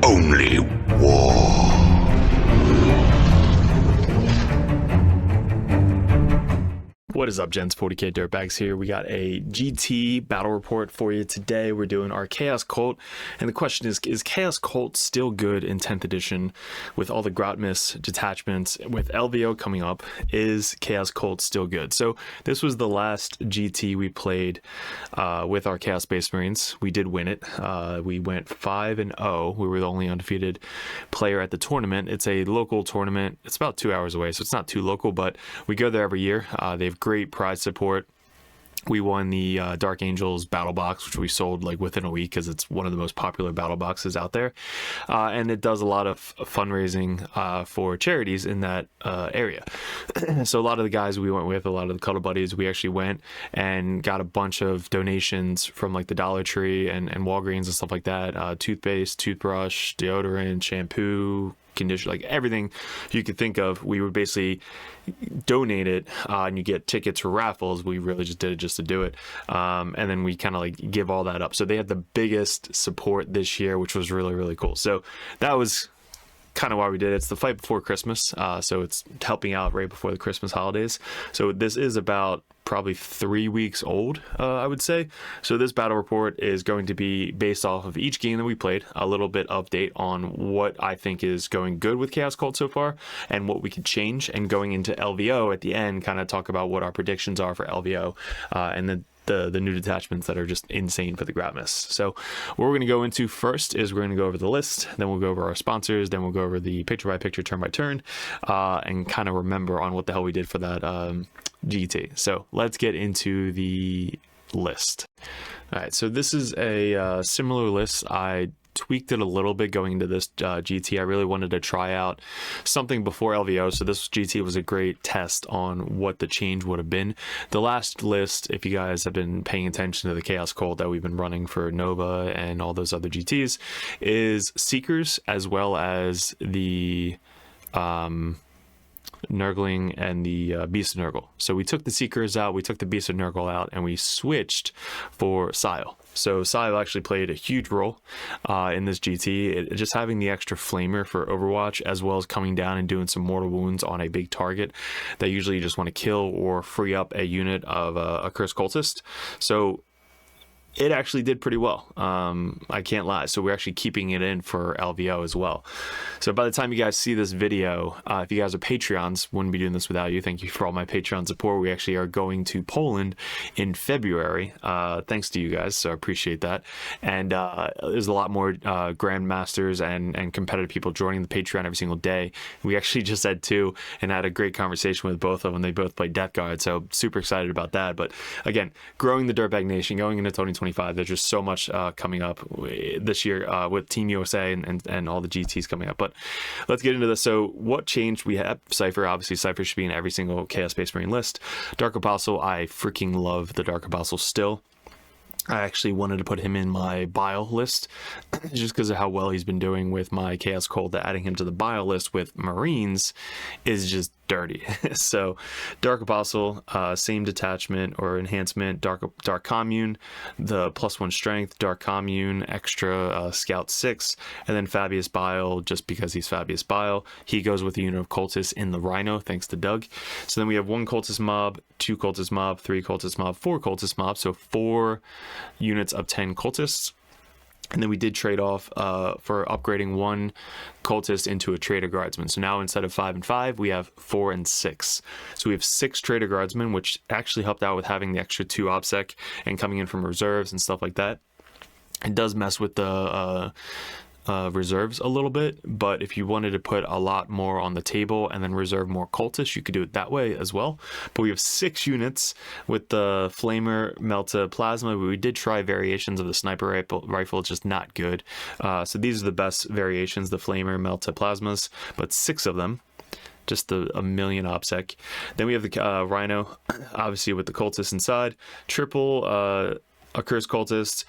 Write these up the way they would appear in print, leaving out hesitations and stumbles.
Only war. What is up, gents? 40k Dirtbags here. We got a GT battle report for you today. We're doing our Chaos Cult, and the question is Chaos Cult still good in 10th edition with all the Grotmis detachments? With LVO coming up, is Chaos Cult still good? So this was the last GT we played with our Chaos Space Marines. We did win it. We went 5-0. We were the only undefeated player at the tournament. It's a local tournament. It's about 2 hours away, so it's not too local, but we go there every year. They've great prize support. We won the Dark Angels battle box, which we sold like within a week because it's one of the most popular battle boxes out there, and it does a lot of fundraising for charities in that area. So a lot of the guys we went with, a lot of the Cuddle Buddies, we actually went and got a bunch of donations from like the Dollar Tree and Walgreens and stuff like that. Toothpaste, toothbrush, deodorant, shampoo, condition, like everything you could think of. We would basically donate it, and you get tickets for raffles. We really just did it just to do it, and then we kind of like give all that up. So they had the biggest support this year, which was really, really cool. So that was kind of why we did it. It's the fight before Christmas, so it's helping out right before the Christmas holidays. So this is about probably 3 weeks old, I would say. So this battle report is going to be based off of each game that we played, a little bit update on what I think is going good with Chaos Cult so far and what we could change, and going into LVO at the end, kind of talk about what our predictions are for LVO, and then the new detachments that are just insane for the Grotmis. So what we're going to go into first is we're going to go over the list, then we'll go over our sponsors, then we'll go over the picture by picture, turn by turn, and kind of remember on what the hell we did for that GT. So let's get into the list. All right, so this is a similar list. I tweaked it a little bit going into this GT. I really wanted to try out something before LVO, so this GT was a great test on what the change would have been. The last list, if you guys have been paying attention to the Chaos Cult that we've been running for Nova and all those other GTs, is Seekers as well as the Nurgling and the Beast of Nurgle. So we took the Seekers out, we took the Beast of Nurgle out, and we switched for Sile. So Sile actually played a huge role in this GT. Just having the extra flamer for Overwatch, as well as coming down and doing some mortal wounds on a big target that usually you just want to kill or free up a unit of a Cursed Cultist. So it actually did pretty well. I can't lie. So we're actually keeping it in for LVO as well. So by the time you guys see this video, if you guys are Patreons, wouldn't be doing this without you. Thank you for all my Patreon support. We actually are going to Poland in February. Thanks to you guys. So I appreciate that. And there's a lot more grandmasters and competitive people joining the Patreon every single day. We actually just had two and had a great conversation with both of them. They both play Death Guard. So super excited about that. But again, growing the Dirtbag Nation, going into 2020. There's just so much coming up this year with Team USA and all the GTs coming up. But let's get into this. So what changed? We have Cypher. Obviously, Cypher should be in every single Chaos Space Marine list. Dark Apostle, I freaking love the Dark Apostle still. I actually wanted to put him in my Bile list just because of how well he's been doing with my Chaos Cold. That adding him to the Bile list with Marines is just dirty. So Dark Apostle, same detachment or enhancement, Dark Commune, the +1 strength, Dark Commune, extra Scout 6, and then Fabius Bile, just because he's Fabius Bile. He goes with the unit of cultists in the Rhino, thanks to Doug. So then we have 1 cultist mob, 2 cultist mob, 3 cultist mob, 4 cultist mob, so 4 units of 10 cultists. And then we did trade off for upgrading 1 cultist into a Trader Guardsman. So now instead of 5 and 5, we have 4 and 6. So we have 6 Trader Guardsmen, which actually helped out with having the extra 2 OBSEC and coming in from reserves and stuff like that. It does mess with the reserves a little bit, but if you wanted to put a lot more on the table and then reserve more cultists, you could do it that way as well. But we have 6 units with the Flamer, Melta, Plasma. We did try variations of the Sniper rifle. It's just not good. So these are the best variations, the Flamer, Melta, Plasmas, but 6 of them. Just a million OBSEC. Then we have the Rhino, obviously with the cultists inside. Triple Accursed Cultist,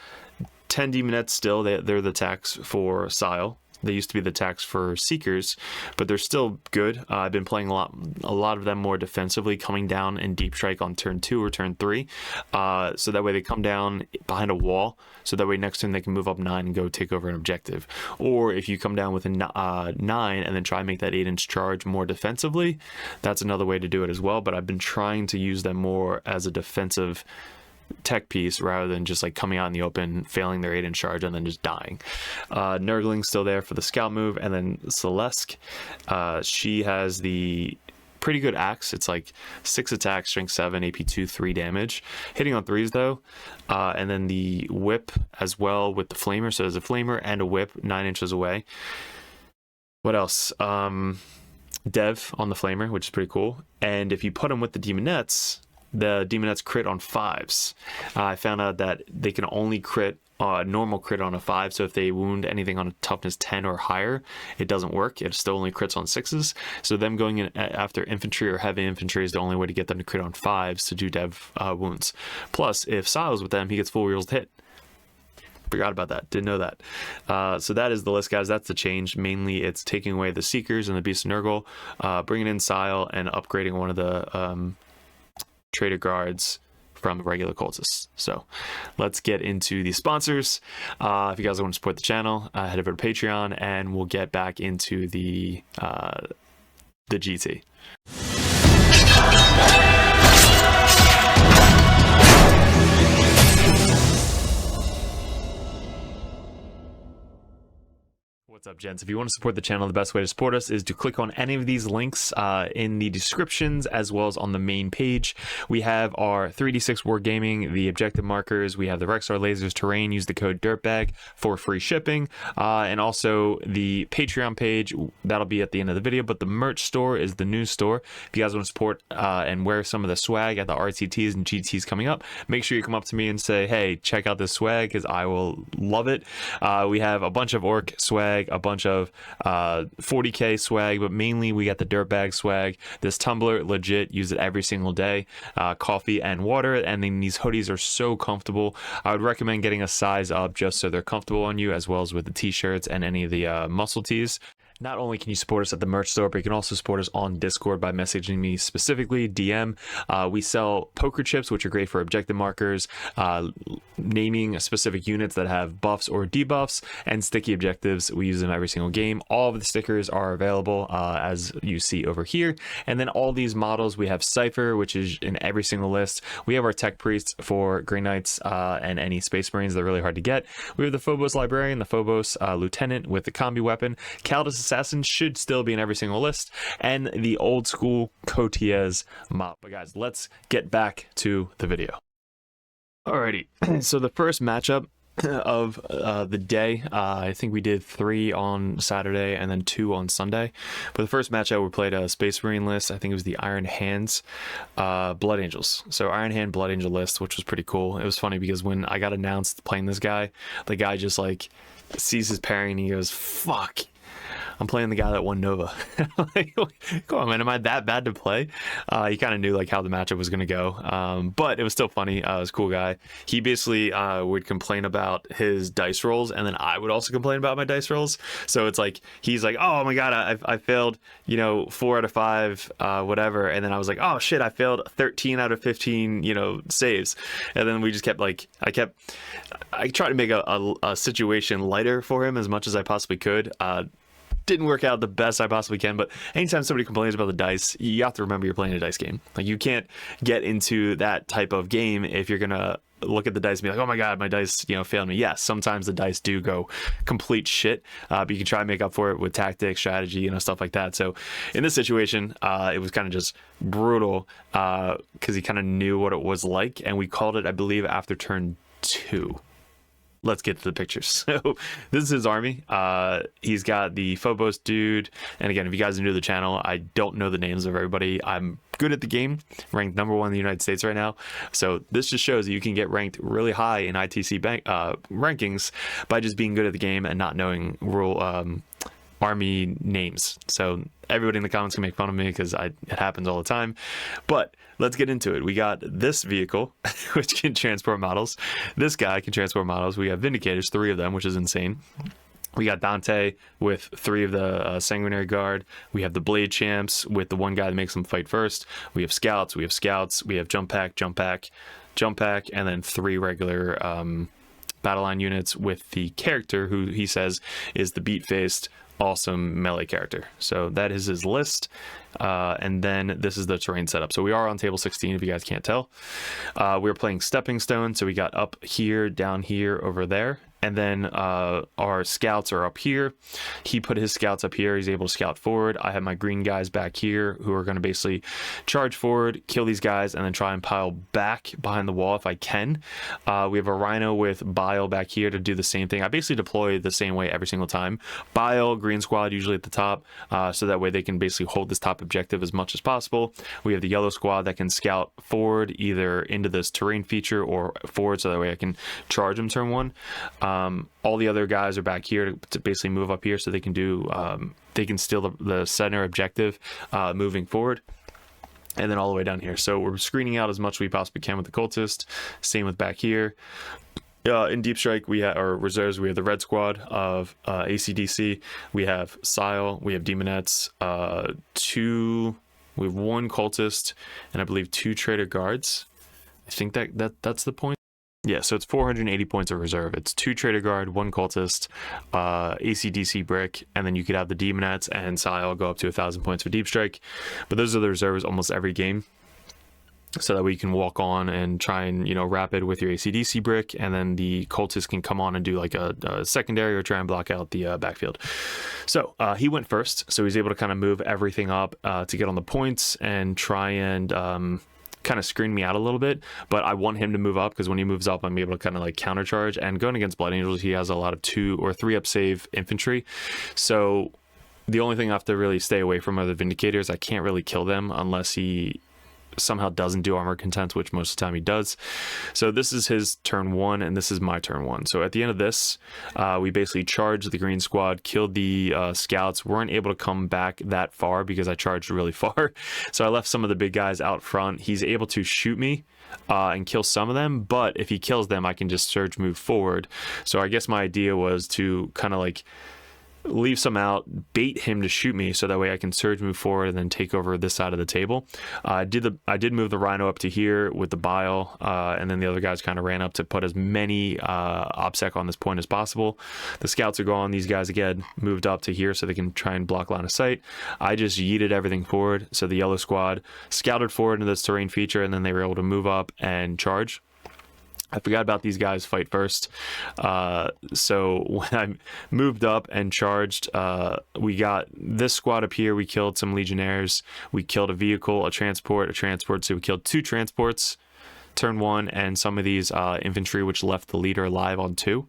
10 Demonettes still. They're the tax for Sile. They used to be the attacks for Seekers, but they're still good. I've been playing a lot of them more defensively, coming down in Deep Strike on turn 2 or turn 3. So that way they come down behind a wall, so that way next turn they can move up 9 and go take over an objective. Or if you come down with a 9 and then try and make that 8-inch charge more defensively, that's another way to do it as well. But I've been trying to use them more as a defensive tech piece rather than just like coming out in the open, failing their 8-inch charge and then just dying. Nurgling's still there for the scout move, and then Celeste, she has the pretty good axe. It's like 6 attack, strength 7, AP 2, 3 damage, hitting on 3s though. And then the whip as well with the flamer. So there's a flamer and a whip 9 inches away. What else? Dev on the flamer, which is pretty cool. And if you put them with the demonettes, the demonettes crit on 5s. I found out that they can only crit normal crit on a 5, so if they wound anything on a toughness 10 or higher, it doesn't work. It still only crits on 6s. So them going in after infantry or heavy infantry is the only way to get them to crit on 5s to do dev wounds. Plus, if Sile's with them, he gets full rerolls to hit. Forgot about that. Didn't know that. So that is the list, guys. That's the change. Mainly, it's taking away the Seekers and the Beast of Nurgle, bringing in Sile, and upgrading one of the Trader Guards from regular cultists. So let's get into the sponsors. If you guys want to support the channel, head over to Patreon, and we'll get back into the GT. What's up, gents? If you want to support the channel, the best way to support us is to click on any of these links in the descriptions, as well as on the main page. We have our 3D6 Wargaming, the objective markers. We have the Rexar Lasers Terrain. Use the code DIRTBAG for free shipping. And also the Patreon page. That'll be at the end of the video. But the merch store is the news store. If you guys want to support and wear some of the swag at the RTTs and GTs coming up, make sure you come up to me and say, hey, check out this swag, because I will love it. We have a bunch of orc swag, a bunch of 40k swag, but mainly we got the Dirtbag swag. This tumbler, legit, use it every single day. Coffee and water, and then these hoodies are so comfortable. I would recommend getting a size up just so they're comfortable on you, as well as with the t-shirts and any of the muscle tees. Not only can you support us at the merch store, but you can also support us on Discord by messaging me specifically, DM. We sell poker chips, which are great for objective markers, naming specific units that have buffs or debuffs, and sticky objectives. We use them every single game. All of the stickers are available, as you see over here. And then all these models, we have Cypher, which is in every single list. We have our Tech Priests for Grey Knights and any Space Marines. They're really hard to get. We have the Phobos Librarian, the Phobos Lieutenant with the combi weapon. Caldus Assassin should still be in every single list, and the old school Cotiez mop. But guys, let's get back to the video. Alrighty, so the first matchup of the day, I think we did 3 on Saturday and then 2 on Sunday. But the first matchup, we played a Space Marine list. I think it was the Iron Hands Blood Angels. So Iron Hand Blood Angel list, which was pretty cool. It was funny because when I got announced playing this guy, the guy just like sees his pairing and he goes, fuck, I'm playing the guy that won Nova. Like, come on, man, am I that bad to play? He kind of knew like how the matchup was going to go, but it was still funny. It was a cool guy. He basically would complain about his dice rolls, and then I would also complain about my dice rolls. So it's like, he's like, oh my god, I failed, 4 out of 5, whatever. And then I was like, oh shit, I failed 13 out of 15, saves. And then we just kept like, I tried to make a situation lighter for him as much as I possibly could. Didn't work out the best I possibly can, but anytime somebody complains about the dice, you have to remember you're playing a dice game. Like, you can't get into that type of game if you're gonna look at the dice and be like, oh my god, my dice failed me. Yes, sometimes the dice do go complete shit, but you can try and make up for it with tactics, strategy, stuff like that. So in this situation, it was kind of just brutal, because he kind of knew what it was like, and we called it, I believe, after turn 2. Let's get to the pictures. So this is his army. He's got the Phobos dude. And again, if you guys are new to the channel, I don't know the names of everybody. I'm good at the game, ranked #1 in the United States right now. So this just shows that you can get ranked really high in ITC rankings by just being good at the game and not knowing army names. So everybody in the comments can make fun of me because it happens all the time. But let's get into it. We got this vehicle, which can transport models. This guy can transport models. We have Vindicators, 3 of them, which is insane. We got Dante with 3 of the Sanguinary Guard. We have the Blade Champs with the one guy that makes them fight first. We have Scouts. We have Jump Pack, and then 3 regular battle line units with the character who he says is the beat-faced, awesome melee character. So that is his list. And then this is the terrain setup. So we are on table 16 if you guys can't tell. We're playing Stepping Stone. So we got up here, down here, over there. And then our scouts are up here. He put his scouts up here. He's able to scout forward. I have my green guys back here who are going to basically charge forward, kill these guys, and then try and pile back behind the wall if I can. We have a Rhino with Bile back here to do the same thing. I basically deploy the same way every single time. Bile, green squad usually at the top, so that way they can basically hold this top objective as much as possible. We have the yellow squad that can scout forward either into this terrain feature or forward, so that way I can charge them turn 1. All the other guys are back here to basically move up here so they can do they can steal the center objective moving forward, and then all the way down here. So we're screening out as much as we possibly can with the cultist. Same with back here. In Deep Strike, we have our reserves. We have the red squad of ACDC. We have Sile. We have Demonettes. We have 1 cultist, and I believe 2 traitor guards. I think that's the point. Yeah, so it's 480 points of reserve. It's 2 traitor guard, 1 cultist, ACDC brick, and then you could have the Demonettes and Sile go up to 1,000 points for Deep Strike. But those are the reserves almost every game, so that way you can walk on and try and, rapid with your ACDC brick, and then the cultist can come on and do like a secondary or try and block out the backfield. So he went first, so he's able to kind of move everything up to get on the points and try and kind of screen me out a little bit, but I want him to move up because when he moves up, I'm able to kind of like countercharge. And going against Blood Angels, he has a lot of 2 or 3 up save infantry, so the only thing I have to really stay away from are the Vindicators. I can't really kill them unless he somehow doesn't do armor content, which most of the time he does. So this is his turn 1 and this is my turn 1. So at the end of this, we basically charged the green squad, killed the scouts. Weren't able to come back that far because I charged really far, so I left some of the big guys out front. He's able to shoot me and kill some of them, but if he kills them, I can just surge move forward. So I guess my idea was to kind of like leave some out, bait him to shoot me, so that way I can surge move forward and then take over this side of the table. I did move the Rhino up to here with the Bile, and then the other guys kind of ran up to put as many OPSEC on this point as possible. The scouts are gone. These guys again moved up to here so they can try and block line of sight. I just yeeted everything forward, so the yellow squad scouted forward into this terrain feature, and then they were able to move up and charge. I forgot about these guys fight first. So when I moved up and charged, we got this squad up here. We killed some Legionnaires. We killed a vehicle, a transport. So we killed 2 transports, turn 1, and some of these infantry, which left the leader alive on 2.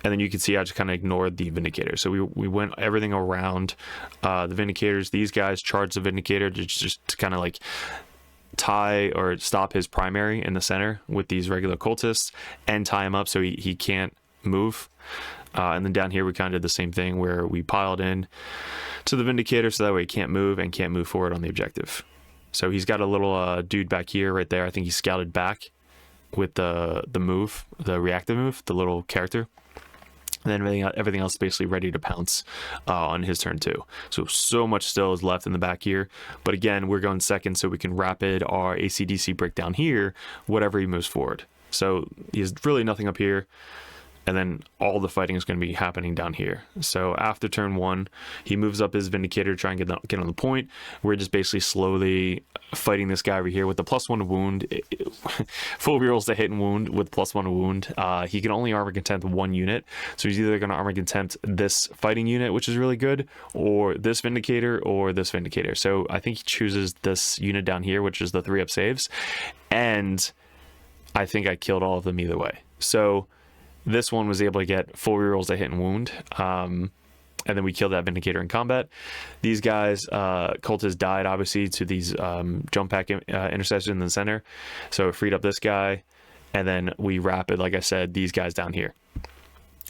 And then you can see I just kind of ignored the Vindicator. So we went everything around the Vindicators. These guys charged the Vindicator just to kind of like tie or stop his primary in the center with these regular cultists and tie him up so he can't move. And then down here we kind of did the same thing where we piled in to the Vindicator so that way he can't move and can't move forward on the objective. So he's got a little dude back here right there. I think he scouted back with the move, the reactive move, the little character. And then everything else is basically ready to pounce on his turn 2. So much still is left in the back here. But again, we're going second, so we can rapid our ACDC brick down here, whatever he moves forward. So he has really nothing up here. And then all the fighting is going to be happening down here. So after turn 1, he moves up his Vindicator to try and get on the point. We're just basically slowly fighting this guy over here with the +1 wound. Full rerolls to hit and wound with +1 wound. He can only armor contempt 1 unit. So he's either going to armor contempt this fighting unit, which is really good, or this Vindicator, or this Vindicator. So I think he chooses this unit down here, which is the 3 up saves. And I think I killed all of them either way. So this one was able to get full rerolls to hit and wound. And then we killed that Vindicator in combat. These guys, cultists died obviously to these jump pack intercessors in the center. So it freed up this guy. And then we rapid, like I said, these guys down here.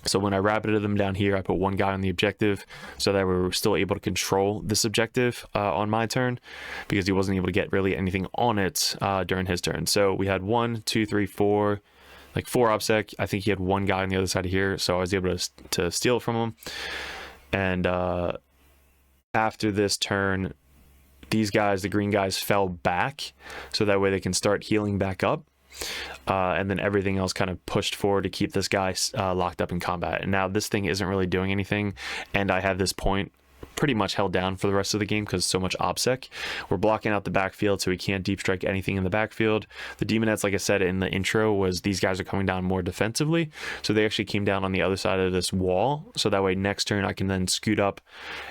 So when I rapided them down here, I put 1 guy on the objective so that we were still able to control this objective on my turn, because he wasn't able to get really anything on it during his turn. So we had 1, 2, 3, 4, like 4 OBSEC. I think he had 1 guy on the other side of here, so I was able to steal it from him. And after this turn, these guys, the green guys, fell back, so that way they can start healing back up. And then everything else kind of pushed forward to keep this guy locked up in combat. And now this thing isn't really doing anything, and I have this point pretty much held down for the rest of the game because so much OBSEC. We're blocking out the backfield, so we can't deep strike anything in the backfield. The Demonettes, like I said in the intro, was these guys are coming down more defensively, so they actually came down on the other side of this wall, so that way next turn I can then scoot up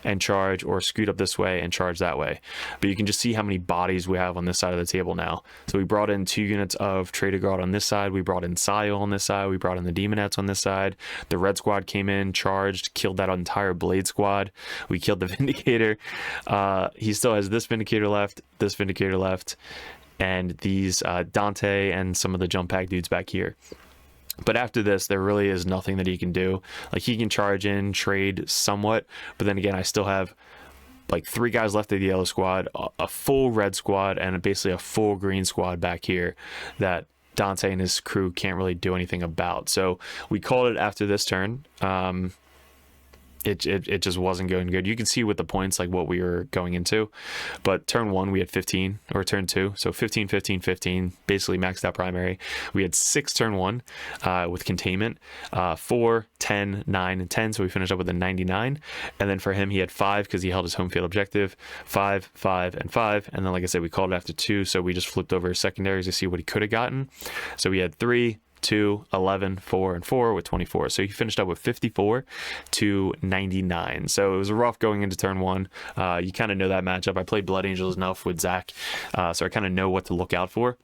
and charge, or scoot up this way and charge that way. But you can just see how many bodies we have on this side of the table now. So we brought in 2 units of Trader Guard on this side, we brought in Sile on this side, we brought in the Demonettes on this side. The red squad came in, charged, killed that entire blade squad. We killed the Vindicator. He still has this Vindicator left, and these Dante and some of the jump pack dudes back here. But after this, there really is nothing that he can do. Like, he can charge in, trade somewhat, but then again, I still have like 3 guys left of the yellow squad, a full red squad, and basically a full green squad back here that Dante and his crew can't really do anything about. So we called it after this turn. It just wasn't going good. You can see with the points like what we were going into, but turn 1 we had 15, or turn 2, so 15, 15, 15, basically maxed out primary. We had 6 turn 1 with containment, 4, 10, 9, and 10, so we finished up with a 99. And then for him, he had 5 because he held his home field objective, 5, 5, and 5. And then, like I said, we called it after 2, so we just flipped over his secondaries to see what he could have gotten. So we had 3, 2, 11, 4, and 4 with 24. So he finished up with 54 to 99. So it was rough going into turn 1. You kind of know that matchup. I played Blood Angels enough with Zach, so I kind of know what to look out for.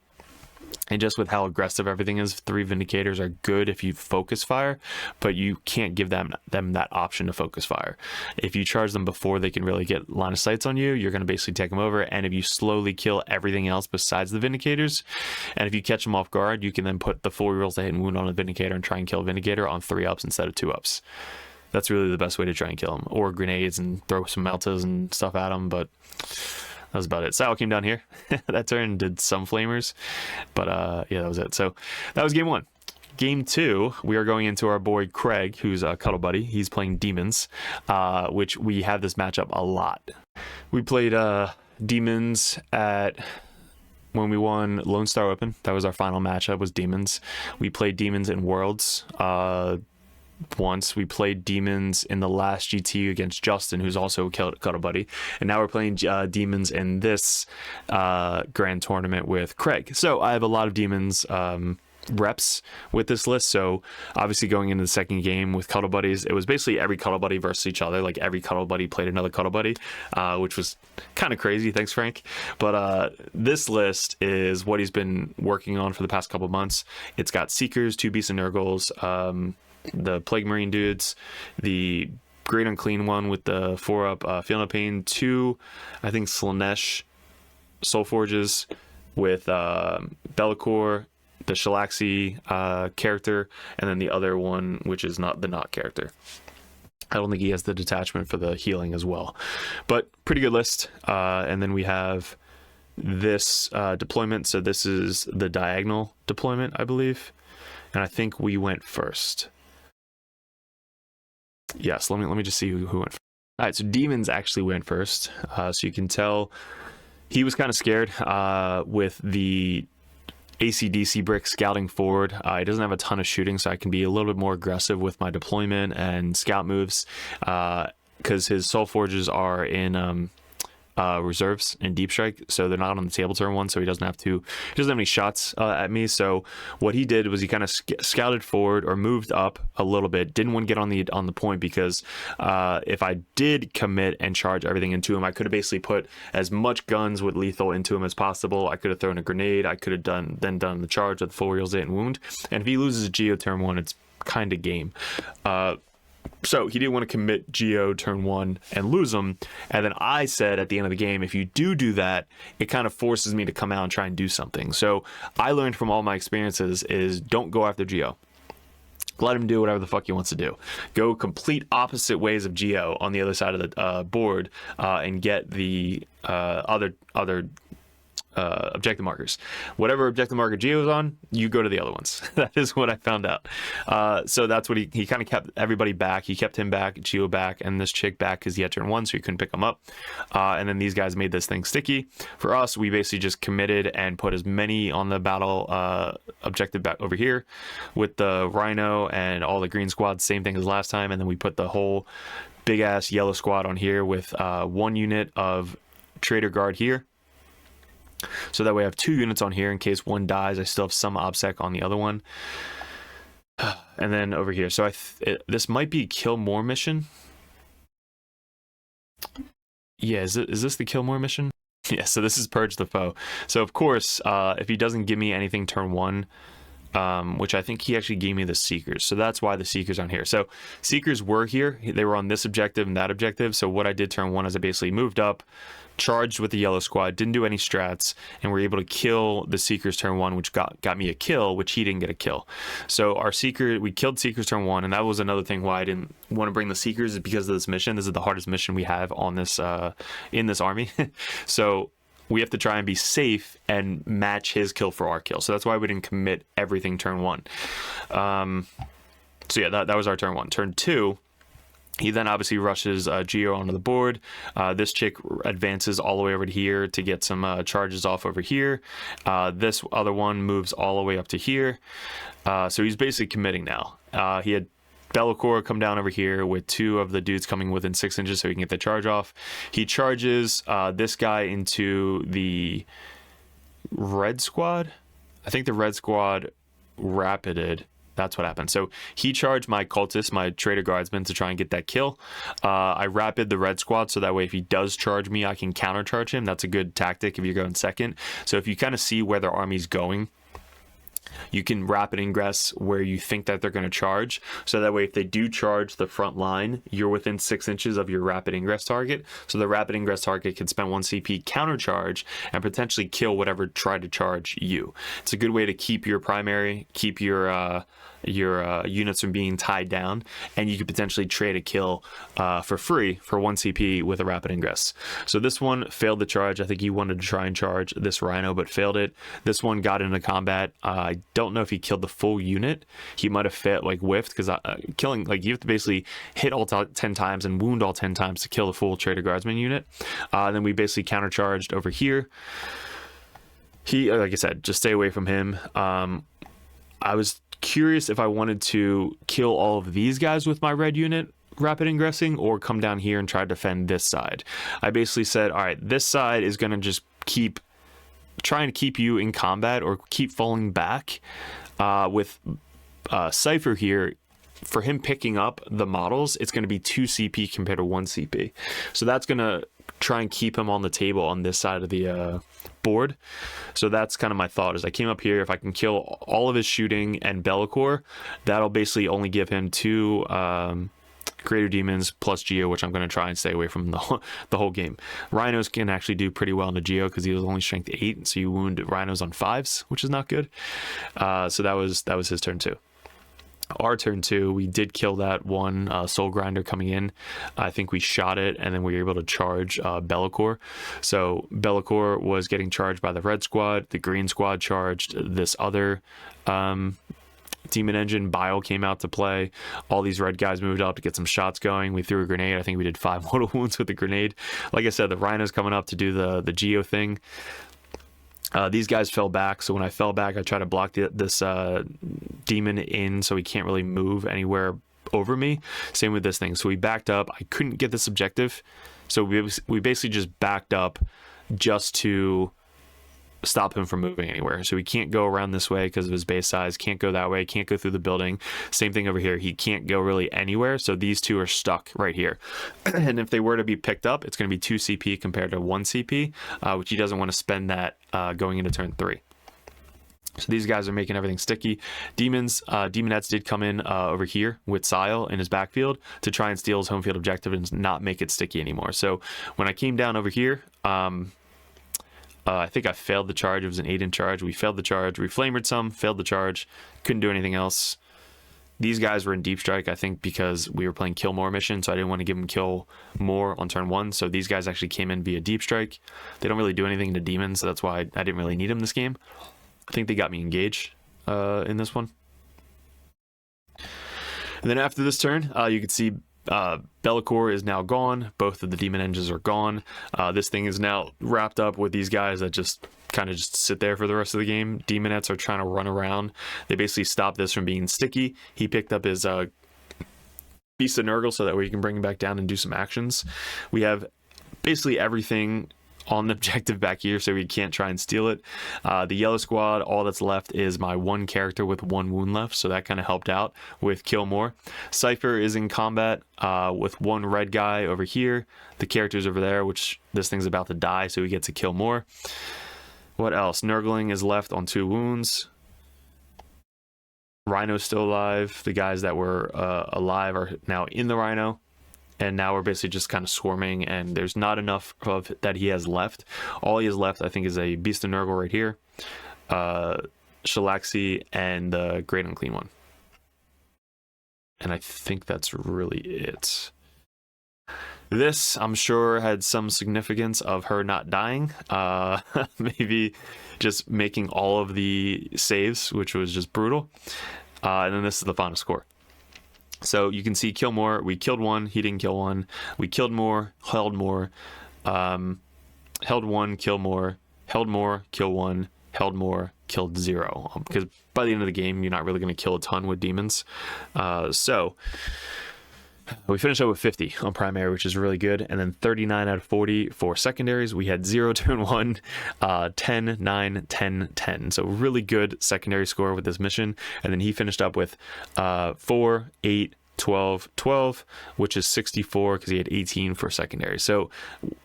And just with how aggressive everything is, 3 Vindicators are good if you focus fire, but you can't give them that option to focus fire. If you charge them before they can really get line of sights on you, you're going to basically take them over. And if you slowly kill everything else besides the Vindicators, and if you catch them off guard, you can then put the full rerolls to hit and wound on a Vindicator and try and kill a Vindicator on 3 ups instead of 2 ups. That's really the best way to try and kill them. Or grenades and throw some meltas and stuff at them, but that was about it. Sal came down here that turn, did some flamers, but yeah, that was it. So that was game 1. Game 2, we are going into our boy Craig, who's a cuddle buddy. He's playing Demons, which we have this matchup a lot. We played Demons when we won Lone Star Open. That was our final matchup, was Demons. We played Demons in Worlds once. We played Demons in the last GT against Justin, who's also a cuddle buddy, and now we're playing Demons in this grand tournament with Craig. So I have a lot of Demons reps with this list. So obviously going into the second game with cuddle buddies, it was basically every cuddle buddy versus each other. Like, every cuddle buddy played another cuddle buddy, which was kind of crazy. Thanks, Frank. But this list is what he's been working on for the past couple months. It's got Seekers, 2 Beasts and Nurgles, the Plague Marine dudes, the Great Unclean one with the 4-up Feel No Pain, 2, I think, Slanesh Soul Forges with Be'lakor, the Shalaxi character, and then the other one, which is not the Not character. I don't think he has the detachment for the healing as well, but pretty good list. And then we have this deployment. So this is the diagonal deployment, I believe, and I think we went first. Yes, let me just see who went first. All right, so Demons actually went first. So you can tell he was kind of scared with the ACDC brick scouting forward. He doesn't have a ton of shooting, so I can be a little bit more aggressive with my deployment and scout moves, because his Soul Forges are in reserves in deep strike, so they're not on the table turn 1, so he doesn't have any shots at me. So what he did was he kind of scouted forward or moved up a little bit, didn't want to get on the point, because if I did commit and charge everything into him, I could have basically put as much guns with lethal into him as possible. I could have thrown a grenade, I could have done the charge with full reels, hit, and wound, and if he loses a Geo turn 1, it's kind of game. So he didn't want to commit Geo turn 1 and lose them. And then I said at the end of the game, if you do that, it kind of forces me to come out and try and do something. So I learned from all my experiences is don't go after Geo. Let him do whatever the fuck he wants to do. Go complete opposite ways of Geo on the other side of the board, and get the other objective markers. Whatever objective marker Geo is on, you go to the other ones. That is what I found out. So that's what he kind of kept everybody back. He kept him back, Geo back, and this chick back because he had turn 1, so he couldn't pick him up. And then these guys made this thing sticky. For us, we basically just committed and put as many on the battle objective back over here with the Rhino and all the green squads, same thing as last time. And then we put the whole big ass yellow squad on here with 1 unit of Trader Guard here. So that way I have 2 units on here in case one dies. I still have some OBSEC on the other one. And then over here. So this might be kill more mission. Yeah, is this the kill more mission? Yeah, so this is purge the foe. So of course, if he doesn't give me anything turn 1, which I think he actually gave me the Seekers. So that's why the Seekers on here. So Seekers were here. They were on this objective and that objective. So what I did turn 1 is I basically moved up, charged with the yellow squad, didn't do any strats, and we're able to kill the Seekers turn 1, which got me a kill, which he didn't get a kill. So our Seeker, we killed Seekers turn 1, and that was another thing why I didn't want to bring the Seekers, is because of this mission. This is the hardest mission we have on this in this army. So we have to try and be safe and match his kill for our kill. So that's why we didn't commit everything turn 1. So yeah, that was our turn 1. Turn 2, he then obviously rushes Geo onto the board. This chick advances all the way over to here to get some charges off over here. This other one moves all the way up to here. So he's basically committing now. He had Bellicor come down over here with 2 of the dudes coming within 6 inches so he can get the charge off. He charges this guy into the red squad. I think the red squad rapided. That's what happened. So he charged my cultist, my Trader Guardsman, to try and get that kill. I rapid the red squad so that way if he does charge me, I can countercharge him. That's a good tactic if you're going second. So if you kind of see where their army's going, you can rapid ingress where you think that they're going to charge. So that way, if they do charge the front line, you're within 6 inches of your rapid ingress target. So the rapid ingress target can spend 1 CP countercharge and potentially kill whatever tried to charge you. It's a good way to keep your primary, keep your units from being tied down, and you could potentially trade a kill for free for 1 CP with a rapid ingress. So this one failed the charge. I think he wanted to try and charge this Rhino but failed it. This one got into combat. I don't know if he killed the full unit. He might have whiffed, because killing, you have to basically hit all 10 times and wound all 10 times to kill the full Trader Guardsman unit. Then we basically countercharged over here. He, like I said, just stay away from him. I was curious if I wanted to kill all of these guys with my red unit rapid ingressing or come down here and try to defend this side. I basically said, all right, this side is going to just keep trying to keep you in combat or keep falling back with Cypher here. For him picking up the models, it's going to be 2 CP compared to 1 CP. So that's going to try and keep him on the table on this side of the board. So that's kind of my thought, is I came up here, if I can kill all of his shooting and Bellicor, that'll basically only give him 2 Greater Demons plus Geo, which I'm going to try and stay away from the whole game. Rhinos can actually do pretty well into Geo because he was only strength 8, so you wound Rhinos on 5s, which is not good. So that was his turn 2. Our turn 2, we did kill that one Soul Grinder coming in. I think we shot it, and then we were able to charge Bellicor. So Bellicor was getting charged by the red squad. The green squad charged this other Demon Engine. Bile came out to play. All these red guys moved up to get some shots going. We threw a grenade. I think we did 5 mortal wounds with the grenade. Like I said, the Rhino's coming up to do the Geo thing. These guys fell back, so when I fell back, I tried to block this demon in so he can't really move anywhere over me. Same with this thing. So we backed up. I couldn't get this objective, so we basically just backed up just to stop him from moving anywhere. So he can't go around this way because of his base size, can't go that way, can't go through the building. Same thing over here. He can't go really anywhere, so these two are stuck right here. And if they were to be picked up, it's going to be 2 CP compared to 1 CP, which he doesn't want to spend that going into turn 3. So these guys are making everything sticky. Demonettes did come in over here with Sile in his backfield to try and steal his home field objective and not make it sticky anymore. So when I came down over here, I think I failed the charge. It was an 8-in charge. We failed the charge. We flamered some, failed the charge, couldn't do anything else. These guys were in deep strike, I think, because we were playing kill more mission, so I didn't want to give them kill more on turn 1. So these guys actually came in via deep strike. They don't really do anything to demons, so that's why I didn't really need them this game. I think they got me engaged in this one. And then after this turn, you can see Be'lakor is now gone. Both of the demon engines are gone. This thing is now wrapped up with these guys that just kind of just sit there for the rest of the game. Demonettes are trying to run around. They basically stopped this from being sticky. He picked up his Beast of Nurgle so that way he can bring him back down and do some actions. We have basically everything on the objective back here, so we can't try and steal it. The yellow squad, all that's left is my one character with 1 wound left, so that kind of helped out with kill more. Cypher is in combat with 1 red guy over here. The character's over there, which this thing's about to die, so he gets to kill more. What else? Nurgling is left on 2 wounds. Rhino's still alive. The guys that were alive are now in the Rhino. And now we're basically just kind of swarming, and there's not enough of that he has left. All he has left, I think, is a Beast of Nurgle right here, Shalaxi, and the Great Unclean One. And I think that's really it. This, I'm sure, had some significance of her not dying. Maybe just making all of the saves, which was just brutal. And then this is the final score. So you can see kill more. We killed 1. He didn't kill 1. We killed more. Held more. Held 1. Kill more. Held more. Kill 1. Held more. Killed 0. Because by the end of the game, you're not really going to kill a ton with demons. So we finished up with 50 on primary, which is really good. And then 39 out of 40 for secondaries. We had 0 turn 1, 10, 9, 10, 10. So really good secondary score with this mission. And then he finished up with 4, 8, 12, 12, which is 64 because he had 18 for secondary. So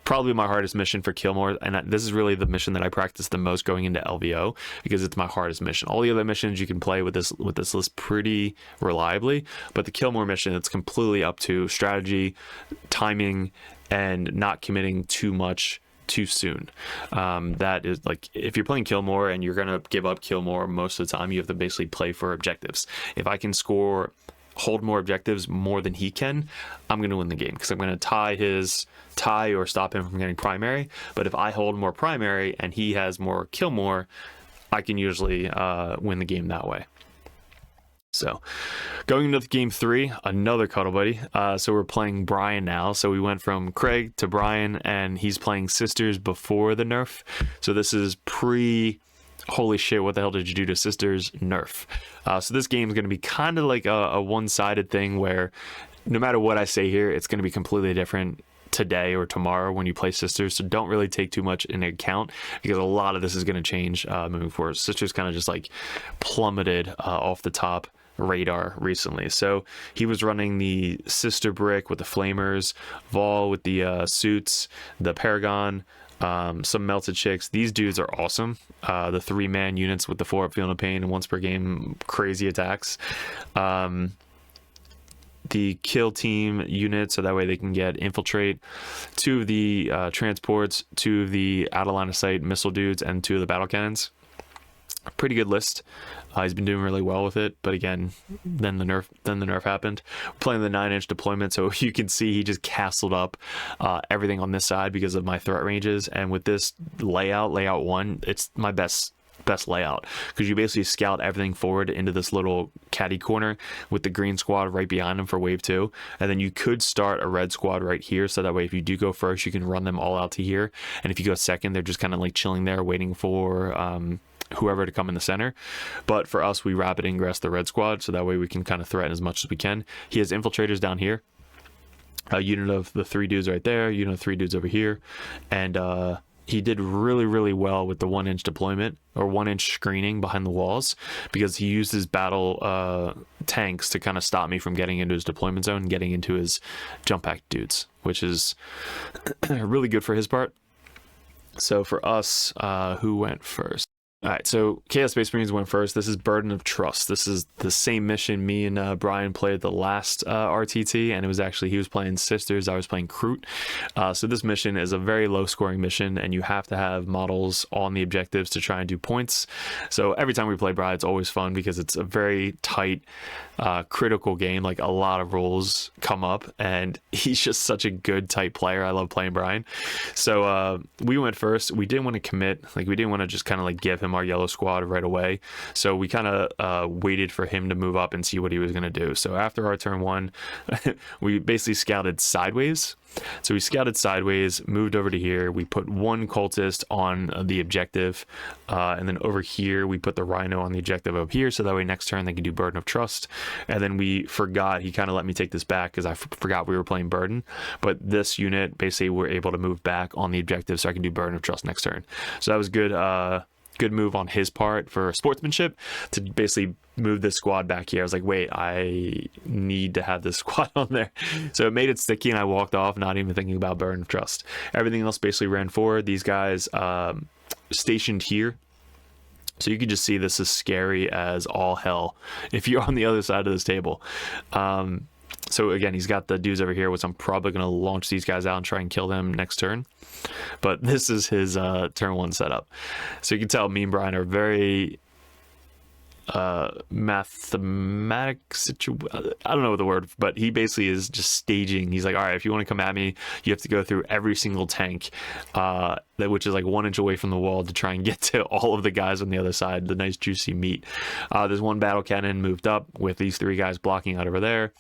probably my hardest mission for Killmore, and this is really the mission that I practice the most going into LVO because it's my hardest mission. All the other missions you can play with this list pretty reliably, but the Killmore mission, it's completely up to strategy, timing, and not committing too much too soon. That is, like, if you're playing Killmore and you're gonna give up Killmore most of the time, you have to basically play for objectives. If I can hold more objectives more than he can, I'm going to win the game because I'm going to tie or stop him from getting primary. But if I hold more primary and he has more kill more, I can usually win the game that way. So going into game 3, another cuddle buddy. So we're playing Brian now. So we went from Craig to Brian, and he's playing Sisters before the nerf. So this is holy shit, what the hell did you do to Sisters nerf. So this game is going to be kind of like a one-sided thing where no matter what I say here, it's going to be completely different today or tomorrow when you play Sisters. So don't really take too much into account because a lot of this is going to change moving forward. Sisters kind of just like plummeted off the top radar recently. So he was running the Sister Brick with the Flamers, Vol with the suits, the Paragon, some Melted Chicks. These dudes are awesome. The 3-man units with the 4-up Feeling of Pain and once per game crazy attacks. The kill team units, so that way they can get infiltrate. 2 of the transports, 2 of the out of line of sight missile dudes, and 2 of the battle cannons. A pretty good list. He's been doing really well with it, but again, then the nerf happened. We're playing the 9-inch deployment, so you can see he just castled up everything on this side because of my threat ranges. And with this layout 1, it's my best layout because you basically scout everything forward into this little caddy corner with the green squad right behind him for wave 2, and then you could start a red squad right here, so that way if you do go first, you can run them all out to here, and if you go second, they're just kind of like chilling there waiting for whoever to come in the center. But for us, we rapid ingress the red squad, so that way we can kind of threaten as much as we can. He has infiltrators down here, a unit of the 3 dudes right there, unit of 3 dudes over here, and he did really well with the 1-inch deployment or 1-inch screening behind the walls because he used his battle tanks to kind of stop me from getting into his deployment zone and getting into his jump pack dudes, which is really good for his part. So for us, who went first? All right, so Chaos Space Marines went first. This is Burden of Trust. This is the same mission me and Brian played the last RTT, and it was actually, he was playing Sisters, I was playing Kroot. So this mission is a very low scoring mission, and you have to have models on the objectives to try and do points. So every time we play Brian, it's always fun because it's a very tight, critical game. Like, a lot of rules come up, and he's just such a good, tight player. I love playing Brian. So we went first. We didn't want to commit. Like, we didn't want to just kind of like give him our yellow squad right away. So we kind of waited for him to move up and see what he was going to do. So after our turn 1, we basically scouted sideways. So we scouted sideways, moved over to here. We put 1 cultist on the objective. And then over here, we put the rhino on the objective over here. So that way next turn they can do Burden of Trust. And then we forgot, he kind of let me take this back because I forgot we were playing Burden. But this unit, basically, we're able to move back on the objective so I can do Burden of Trust next turn. So that was good. Good move on his part for sportsmanship to basically move this squad back here. I was like, wait, I need to have this squad on there. So it made it sticky, and I walked off, not even thinking about Burden of Trust. Everything else basically ran forward. These guys stationed here. So you can just see this is scary as all hell if you're on the other side of this table. So again, he's got the dudes over here, which I'm probably going to launch these guys out and try and kill them next turn. But this is his turn 1 setup. So you can tell me and Brian are very mathematic I don't know what the word, but he basically is just staging. He's like, all right, if you want to come at me, you have to go through every single tank, which is like 1 inch away from the wall, to try and get to all of the guys on the other side, the nice juicy meat. There's 1 battle cannon moved up with these 3 guys blocking out over there.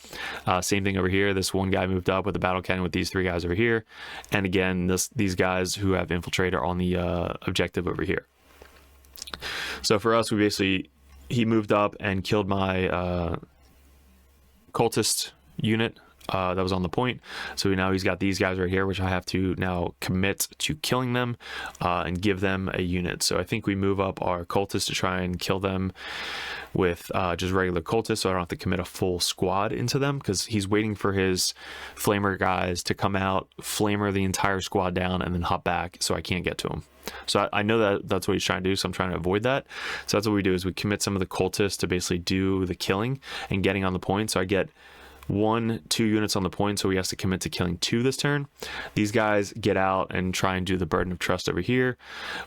Same thing over here. This 1 guy moved up with a battle cannon with these 3 guys over here. And again, these guys who have infiltrator on the objective over here. So for us, we basically, he moved up and killed my cultist unit that was on the point. So now he's got these guys right here, which I have to now commit to killing them and give them a unit. So I think we move up our cultists to try and kill them with just regular cultists, so I don't have to commit a full squad into them, because he's waiting for his flamer guys to come out, flamer the entire squad down, and then hop back, so I can't get to him. So I know that that's what he's trying to do, so I'm trying to avoid that. So that's what we do, is we commit some of the cultists to basically do the killing and getting on the point. So I get 2 units on the point, so he has to commit to killing 2 this turn. These guys get out and try and do the Burden of Trust over here.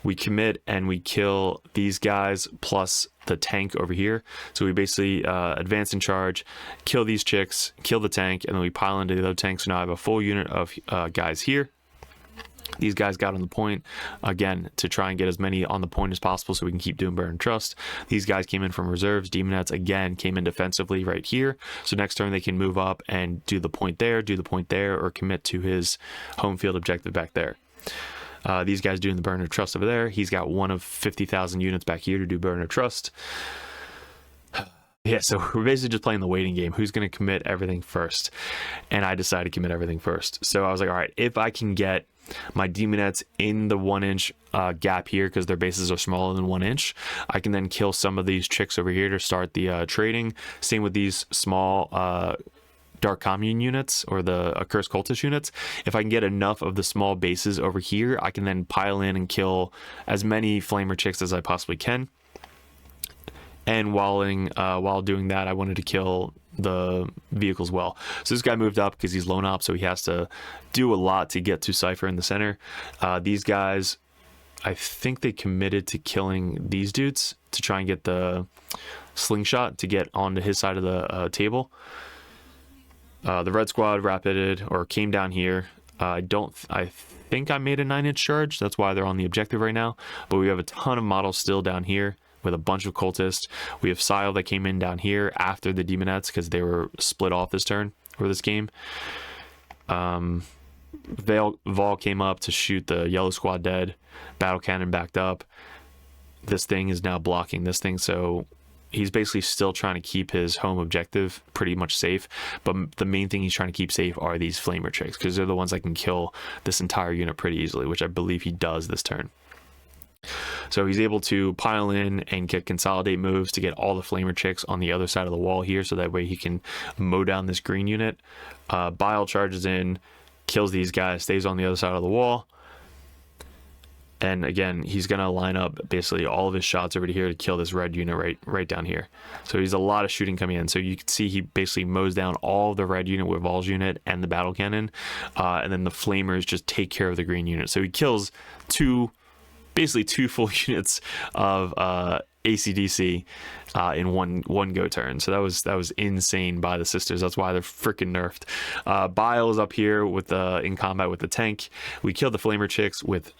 We commit and we kill these guys plus the tank over here. So we basically advance in charge, kill these chicks, kill the tank, and then we pile into the other tank. So now I have a full unit of guys here. These guys got on the point, again, to try and get as many on the point as possible so we can keep doing Burden of Trust. These guys came in from reserves. Demonettes, again, came in defensively right here. So next turn they can move up and do the point there, or commit to his home field objective back there. These guys doing the Burden of Trust over there. He's got 1 of 50,000 units back here to do Burden of Trust. Yeah, so we're basically just playing the waiting game. Who's going to commit everything first? And I decided to commit everything first. So I was like, all right, if I can get my demonettes in the 1 inch gap here, because their bases are smaller than 1 inch, I can then kill some of these chicks over here to start the trading. Same with these small Dark Commune units, or the Accursed Cultist units. If I can get enough of the small bases over here, I can then pile in and kill as many flamer chicks as I possibly can. And while doing that, I wanted to kill the vehicle as well. So this guy moved up because he's lone op, so he has to do a lot to get to Cypher in the center. These guys, I think they committed to killing these dudes to try and get the slingshot to get onto his side of the table. The red squad rapided, or came down here. I think I made a 9-inch charge. That's why they're on the objective right now. But we have a ton of models still down here with a bunch of cultists. We have Sile that came in down here after the demonettes because they were split off this turn or this game. Vol came up to shoot the yellow squad dead. Battle cannon backed up. This thing is now blocking this thing, so he's basically still trying to keep his home objective pretty much safe, but the main thing he's trying to keep safe are these flamer chicks, because they're the ones that can kill this entire unit pretty easily, which I believe he does this turn. So he's able to pile in and get consolidate moves to get all the flamer chicks on the other side of the wall here, so that way he can mow down this green unit. Bile charges in, kills these guys, stays on the other side of the wall. And again, he's going to line up basically all of his shots over to here to kill this red unit right down here. So he's a lot of shooting coming in. So you can see he basically mows down all of the red unit with Val's unit and the battle cannon. And then the flamers just take care of the green unit. So he kills basically two full units of ACDC in one go turn. So that was insane by the sisters. That's why they're freaking nerfed. Bile is up here with in combat with the tank. We killed the flamer chicks with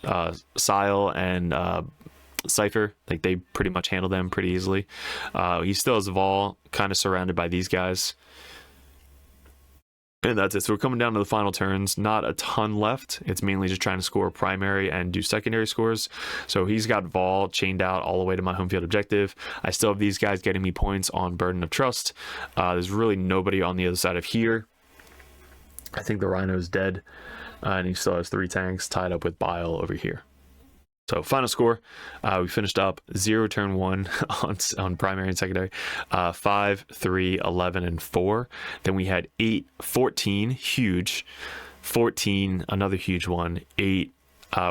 Sile and Cypher. Like, they pretty much handle them pretty easily. He still has Vol kind of surrounded by these guys. And that's it. So we're coming down to the final turns. Not a ton left. It's mainly just trying to score primary and do secondary scores. So he's got Vol chained out all the way to my home field objective. I still have these guys getting me points on Burden of Trust. There's really nobody on the other side of here. I think the Rhino's dead. And he still has 3 tanks tied up with Bile over here. So final score, we finished up 0 turn 1 on primary and secondary, 5, 3, 11, and 4. Then we had 8, 14, huge, 14, another huge one, 8,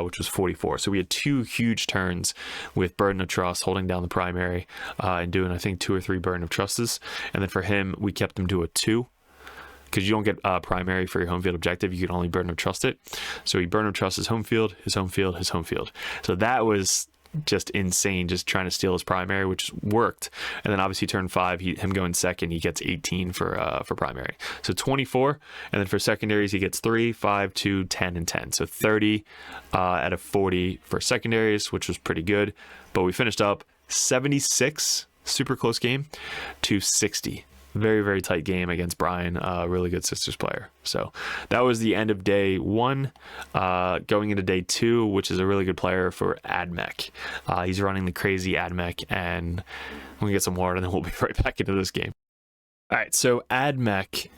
which was 44. So we had 2 huge turns with Burden of Trust holding down the primary and doing, I think, 2 or 3 Burden of Trusts. And then for him, we kept him to a 2. Because you don't get primary for your home field objective, you can only Burden of Trust it. So he Burden of Trust his home field, his home field, his home field. So that was just insane, just trying to steal his primary, which worked. And then obviously turn 5, him going second, he gets 18 for primary. So 24, and then for secondaries he gets 3, 5, 2, 10, and 10. So 30 out of 40 for secondaries, which was pretty good. But we finished up 76, super close game, to 60. Very, very tight game against Brian, really good sisters player. So that was the end of day 1. Going into day 2, which is a really good player for Admech. He's running the crazy Admech, and we'll get some water, and then we'll be right back into this game. All right, so Admech,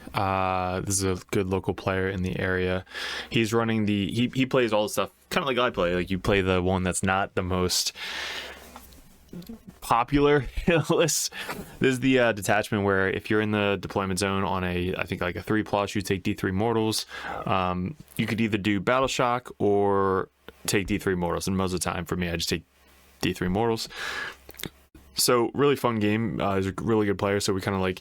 this is a good local player in the area. He's running he plays all the stuff kind of like I play. Like, you play the one that's not the most popular list. This is the detachment where if you're in the deployment zone on I think like a 3+, you take D3 mortals. You could either do battle shock or take D3 mortals, and most of the time for me I just take D3 mortals. So really fun game. He's a really good player, so we kind of like,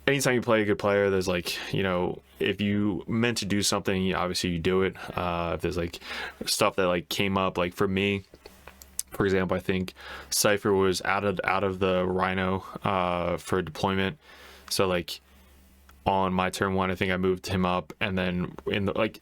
anytime you play a good player, there's like, you know, if you meant to do something, obviously you do it. If there's like stuff that like came up, like for me, for example, I think Cypher was out of the Rhino for deployment. So like on my turn 1, I think I moved him up, and then in the like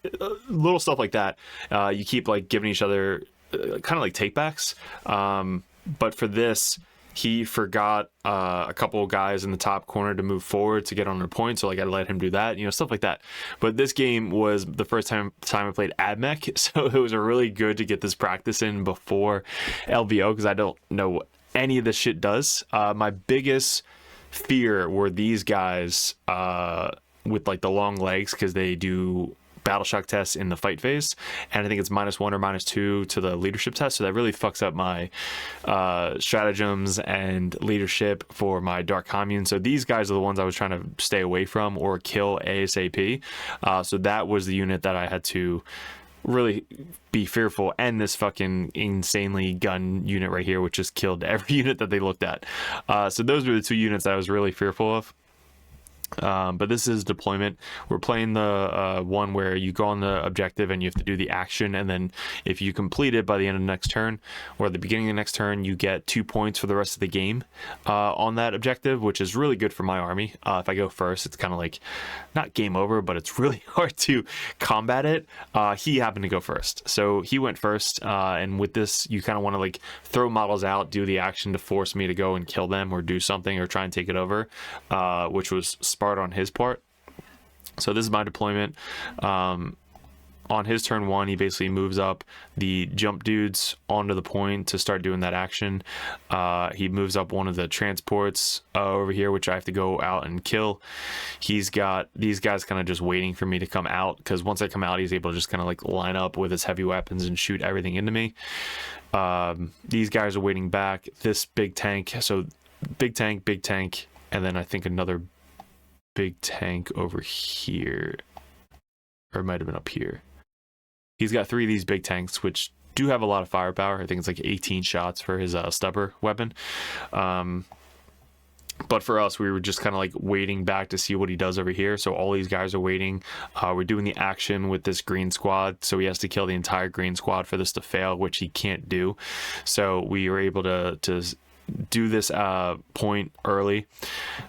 little stuff like that, you keep like giving each other kind of like takebacks. But for this, he forgot a couple of guys in the top corner to move forward to get on their point, so like I let him do that, you know, stuff like that. But this game was the first time I played Admech, so it was really good to get this practice in before LVO, because I don't know what any of this shit does. My biggest fear were these guys with like the long legs, because they do battle shock tests in the fight phase, and I think it's -1 or -2 to the leadership test, so that really fucks up my stratagems and leadership for my dark commune. So these guys are the ones I was trying to stay away from or kill ASAP. So that was the unit that I had to really be fearful, and this fucking insanely gun unit right here, which just killed every unit that they looked at. So those were the 2 units that I was really fearful of. But this is deployment. We're playing the one where you go on the objective and you have to do the action, and then if you complete it by the end of the next turn or at the beginning of the next turn, you get 2 points for the rest of the game on that objective, which is really good for my army. If I go first, it's kind of like not game over, but it's really hard to combat it. He happened to go first, so he went first, and with this you kind of want to like throw models out, do the action to force me to go and kill them or do something or try and take it over, which was smart on his part. So this is my deployment. On his turn 1, he basically moves up the jump dudes onto the point to start doing that action. He moves up one of the transports over here, which I have to go out and kill. He's got these guys kind of just waiting for me to come out, because once I come out, he's able to just kind of like line up with his heavy weapons and shoot everything into me. These guys are waiting back. This big tank, so big tank, and then I think another big tank over here, or it might have been up here. He's got 3 of these big tanks, which do have a lot of firepower. I think it's like 18 shots for his stubber weapon. But for us, we were just kind of like waiting back to see what he does over here. So all these guys are waiting. We're doing the action with this green squad. So he has to kill the entire green squad for this to fail, which he can't do. So we were able to do this point early.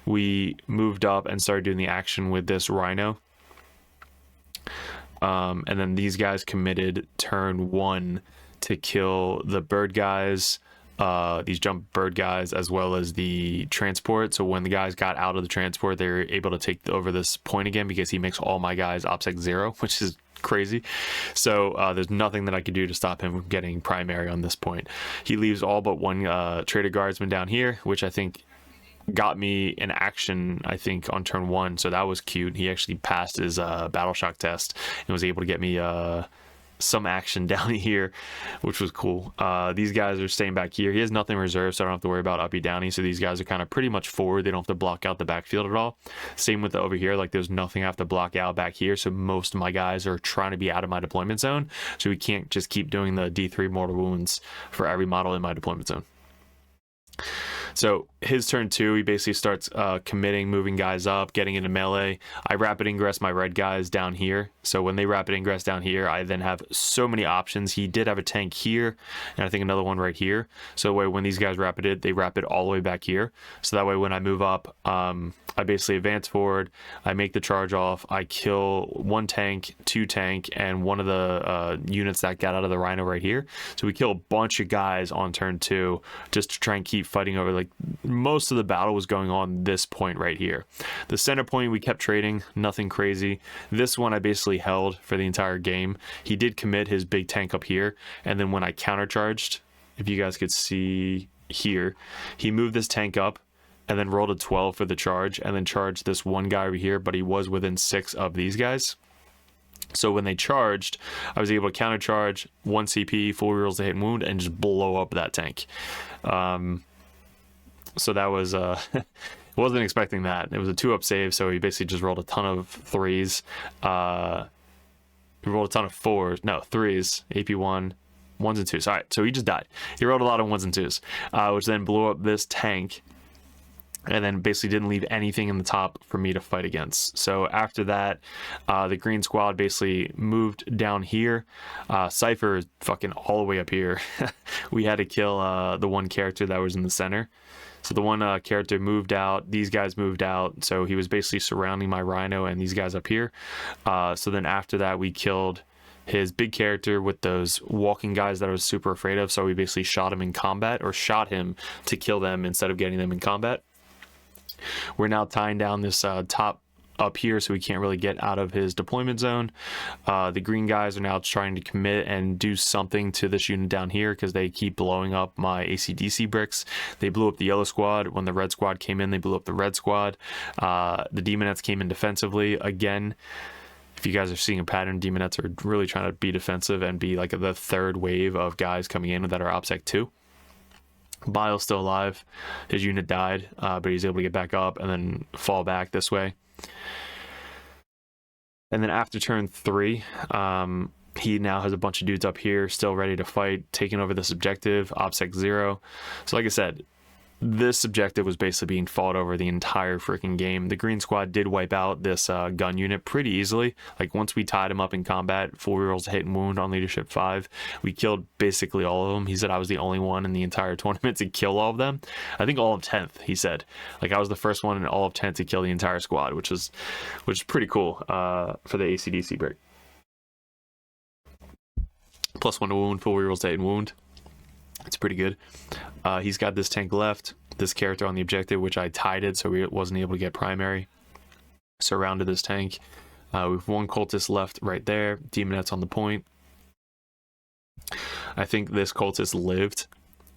We moved up and started doing the action with this rhino. And then these guys committed turn 1 to kill the bird guys, these jump bird guys, as well as the transport. So when the guys got out of the transport, they were able to take over this point again, because he makes all my guys OPSEC 0, which is crazy. So there's nothing that I could do to stop him from getting primary on this point. He leaves all but one traitor guardsman down here, which I think got me an action, I think, on turn 1. So that was cute. He actually passed his battle shock test and was able to get me some action down here, which was cool. These guys are staying back here. He has nothing reserved, so I don't have to worry about uppy downy. So these guys are kind of pretty much forward. They don't have to block out the backfield at all. Same with the over here. Like, there's nothing I have to block out back here. So most of my guys are trying to be out of my deployment zone. So we can't just keep doing the D3 mortal wounds for every model in my deployment zone. So his turn 2, he basically starts committing, moving guys up, getting into melee. I rapid ingress my red guys down here. So when they rapid ingress down here, I then have so many options. He did have a tank here, and I think another one right here. So that way, when these guys rapided, they rapid all the way back here. So that way, when I move up, I basically advance forward. I make the charge off. I kill 1 tank, 2 tank, and one of the units that got out of the rhino right here. So we kill a bunch of guys on turn 2 just to try and keep fighting over. Like, most of the battle was going on this point right here. The center point, we kept trading, nothing crazy. This one I basically held for the entire game. He did commit his big tank up here, and then when I countercharged, if you guys could see here, he moved this tank up and then rolled a 12 for the charge, and then charged this one guy over here, but he was within 6 of these guys. So when they charged, I was able to countercharge, 1 CP, 4 rerolls to hit and wound, and just blow up that tank. So that was wasn't expecting that. It was a 2-up save, so he basically just rolled a ton of 3s. He rolled a ton of 4s, no, 3s, AP1, 1s and 2s. All right, so he just died. He rolled a lot of 1s and 2s, which then blew up this tank, and then basically didn't leave anything in the top for me to fight against. So after that, the green squad basically moved down here. Cypher is fucking all the way up here. We had to kill the one character that was in the center. So the one character moved out, these guys moved out, so he was basically surrounding my rhino and these guys up here. So then after that, we killed his big character with those walking guys that I was super afraid of, so we basically shot him in combat, or shot him to kill them instead of getting them in combat. We're now tying down this top up here, so we can't really get out of his deployment zone. The green guys are now trying to commit and do something to this unit down here, because they keep blowing up my AC/DC bricks. They blew up the yellow squad. When the red squad came in, they blew up the red squad. The demonettes came in defensively again. If you guys are seeing a pattern, demonettes are really trying to be defensive and be like the third wave of guys coming in that are OPSEC 2. Bile's still alive. His unit died, but he's able to get back up and then fall back this way. And then after turn 3, he now has a bunch of dudes up here still ready to fight, taking over this objective, OPSEC 0. So like I said, this objective was basically being fought over the entire freaking game. The green squad did wipe out this gun unit pretty easily. Like, once we tied him up in combat, 4 rerolls to hit and wound on leadership 5, we killed basically all of them. He said I was the only one in the entire tournament to kill all of them. I think all of 10th, he said. Like, I was the first one in all of 10th to kill the entire squad, which is pretty cool for the AC/DC break. +1 to wound, 4 rerolls to hit and wound. It's pretty good. He's got this tank left, this character on the objective, which I tided, so he wasn't able to get primary. Surrounded this tank. We have 1 cultist left right there. Demonettes on the point. I think this cultist lived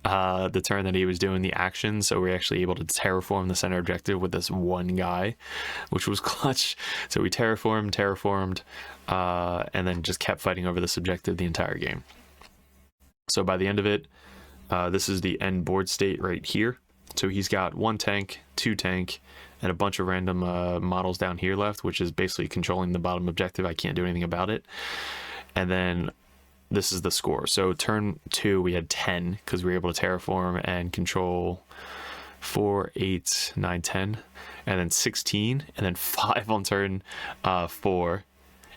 the turn that he was doing the action, so we're actually able to terraform the center objective with this one guy, which was clutch. So we terraformed, and then just kept fighting over this objective the entire game. So by the end of it, this is the end board state right here. So he's got 1 tank, 2 tank, and a bunch of random models down here left, which is basically controlling the bottom objective. I can't do anything about it. And then this is the score. So turn 2, we had 10 because we were able to terraform and control 4, 8, 9, 10, and then 16, and then 5 on turn 4,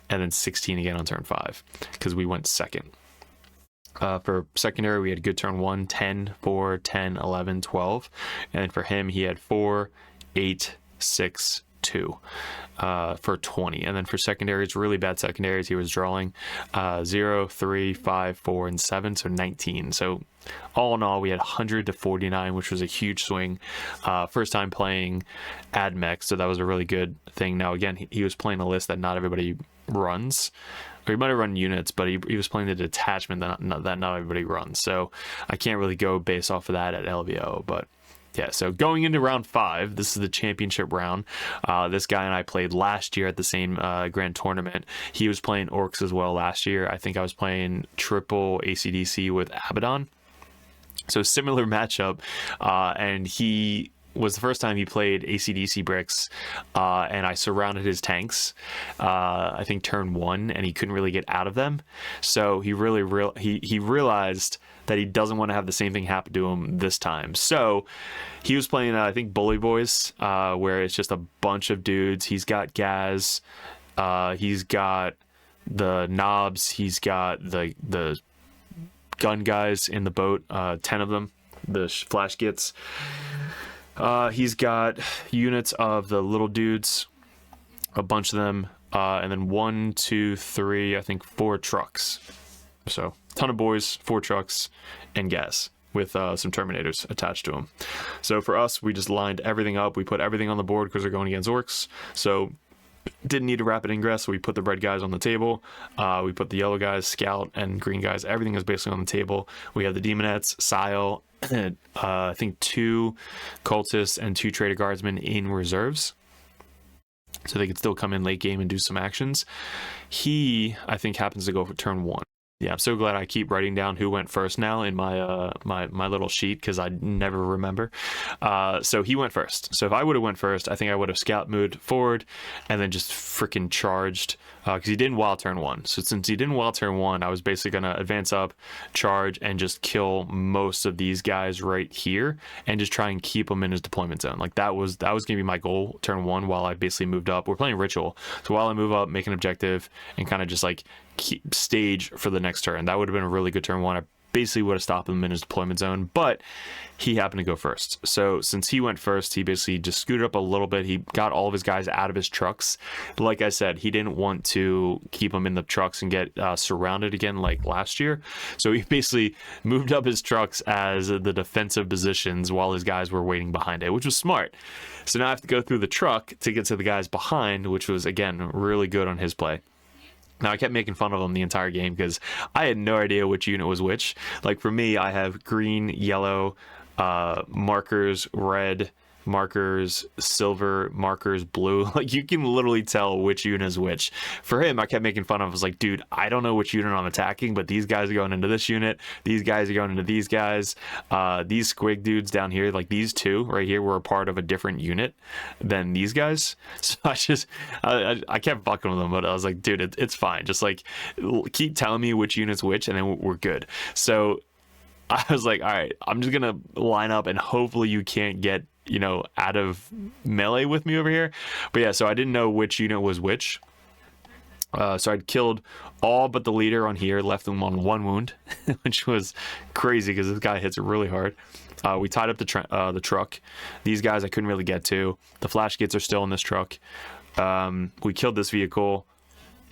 and then 16 again on turn 5 because we went second. For secondary, we had good turn 1, 10, 4, 10, 11, 12, and for him, he had 4, 8, 6, 2 for 20. And then for secondaries, really bad secondaries, he was drawing 0, 3, 5, 4, and 7, so 19. So all in all, we had 100 to 49, which was a huge swing. First time playing AdMech, so that was a really good thing. Now again, he was playing a list that not everybody runs, or he might have run units, but he was playing the detachment that not everybody runs. So I can't really go based off of that at LVO, but yeah, so going into round 5, this is the championship round. This guy and I played last year at the same grand tournament. He was playing Orcs as well last year. I think I was playing triple ACDC with Abaddon. So similar matchup, and he was the first time he played ACDC bricks, and I surrounded his tanks, I think turn 1, and he couldn't really get out of them. So he realized that he doesn't want to have the same thing happen to him this time. So he was playing, I think, Bully Boys, where it's just a bunch of dudes. He's got Gaz, he's got the Knobs, he's got the gun guys in the boat, 10 of them, the flash gits. He's got units of the little dudes, a bunch of them, and then 1, 2, 3, I think 4 trucks. So ton of boys, 4 trucks, and gas with some Terminators attached to them. So for us, we just lined everything up. We put everything on the board because we're going against Orcs. So didn't need a rapid ingress, so we put the red guys on the table. We put the yellow guys, scout, and green guys. Everything is basically on the table. We have the Demonettes, Sile, I think 2 cultists and 2 Trader Guardsmen in reserves, so they could still come in late game and do some actions. He, I think, happens to go for turn 1. Yeah, I'm so glad I keep writing down who went first now in my my little sheet, because I never remember. So he went first. So if I would have went first, I think I would have scout moved forward and then just freaking charged, because he didn't wild turn 1. So since he didn't wild turn 1, I was basically going to advance up, charge, and just kill most of these guys right here and just try and keep him in his deployment zone. Like that was going to be my goal turn 1 while I basically moved up. We're playing Ritual. So while I move up, make an objective, and kind of just like keep stage for the next turn. That would have been a really good turn 1. I basically would have stopped him in his deployment zone, but he happened to go first. So since he went first, he basically just scooted up a little bit. He got all of his guys out of his trucks. Like I said, he didn't want to keep them in the trucks and get surrounded again like last year. So he basically moved up his trucks as the defensive positions while his guys were waiting behind it, which was smart. So now I have to go through the truck to get to the guys behind, which was, again, really good on his play. Now, I kept making fun of him the entire game because I had no idea which unit was which. Like, for me, I have green, yellow, markers, red, markers, silver, markers, blue. Like, you can literally tell which unit is which. For him, I kept making fun of him. I was like, dude, I don't know which unit I'm attacking, but these guys are going into this unit. These guys are going into these guys. These squig dudes down here, like these 2 right here, were a part of a different unit than these guys. So I kept fucking with them, but I was like, dude, it's fine. Just like, keep telling me which unit's which, and then we're good. So I was like, all right, I'm just going to line up, and hopefully you can't get, you know, out of melee with me over here. But yeah, so I didn't know which unit was which. So I'd killed all but the leader on here, left him on 1 wound, which was crazy because this guy hits it really hard. We tied up the truck. These guys I couldn't really get to. The flash gates are still in this truck. We killed this vehicle,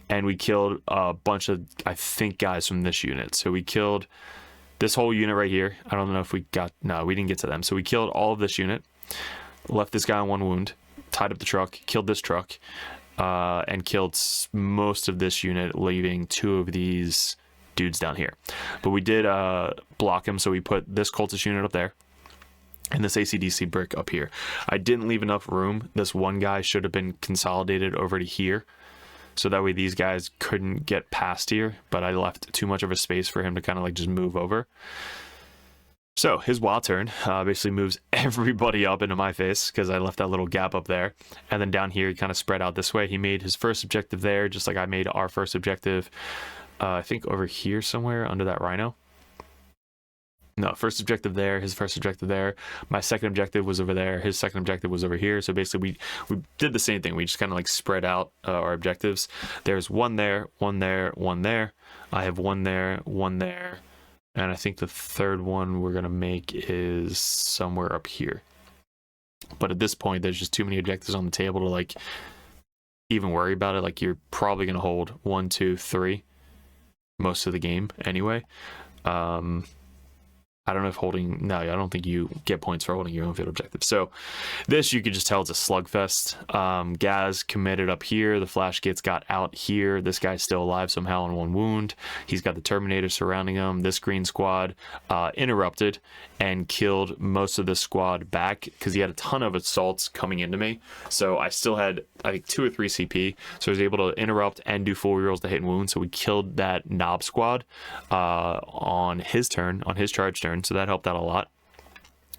and we killed a bunch of, I think, guys from this unit. So we killed this whole unit right here. I don't know if we got, no, we didn't get to them. So we killed all of this unit, left this guy on 1 wound, tied up the truck, killed this truck, and killed most of this unit, leaving 2 of these dudes down here. But we did block him, so we put this cultist unit up there and this ACDC brick up here. I didn't leave enough room. This one guy should have been consolidated over to here, so that way these guys couldn't get past here, but I left too much of a space for him to kind of like just move over. So his wild turn basically moves everybody up into my face because I left that little gap up there. And then down here, he kind of spread out this way. He made his first objective there, just like I made our first objective I think over here somewhere under that rhino. No, first objective there, his first objective there. My second objective was over there. His second objective was over here. So basically we did the same thing. We just kind of like spread out our objectives. There's one there, one there, one there. I have one there, one there. And I think the third one we're going to make is somewhere up here. But at this point, there's just too many objectives on the table to like even worry about it. Like you're probably going to hold 1, 2, 3 most of the game anyway. I don't know if holding... No, I don't think you get points for holding your own field objective. So this, you could just tell it's a slugfest. Gaz committed up here. The Flash Gits got out here. This guy's still alive somehow on 1 wound. He's got the Terminator surrounding him. This green squad interrupted and killed most of the squad back because he had a ton of assaults coming into me. So I still had, I think, 2 or 3 CP. So I was able to interrupt and do full rerolls to hit and wound. So we killed that Knob squad on his turn, on his charge turn. So that helped out a lot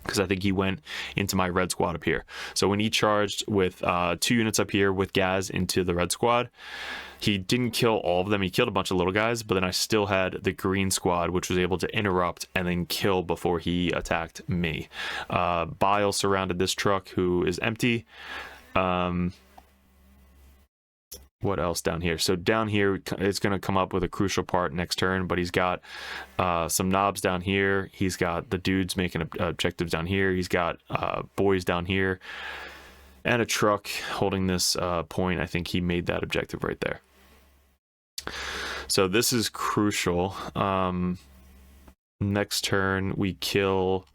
because I think he went into my red squad up here. So when he charged with 2 units up here with Gaz into the red squad, he didn't kill all of them. He killed a bunch of little guys, but then I still had the green squad, which was able to interrupt and then kill before he attacked me. Bile surrounded this truck, who is empty. What else down here? So down here, it's going to come up with a crucial part next turn, but he's got some knobs down here. He's got the dudes making objectives down here. He's got boys down here and a truck holding this point. I think he made that objective right there. So this is crucial. Next turn, we kill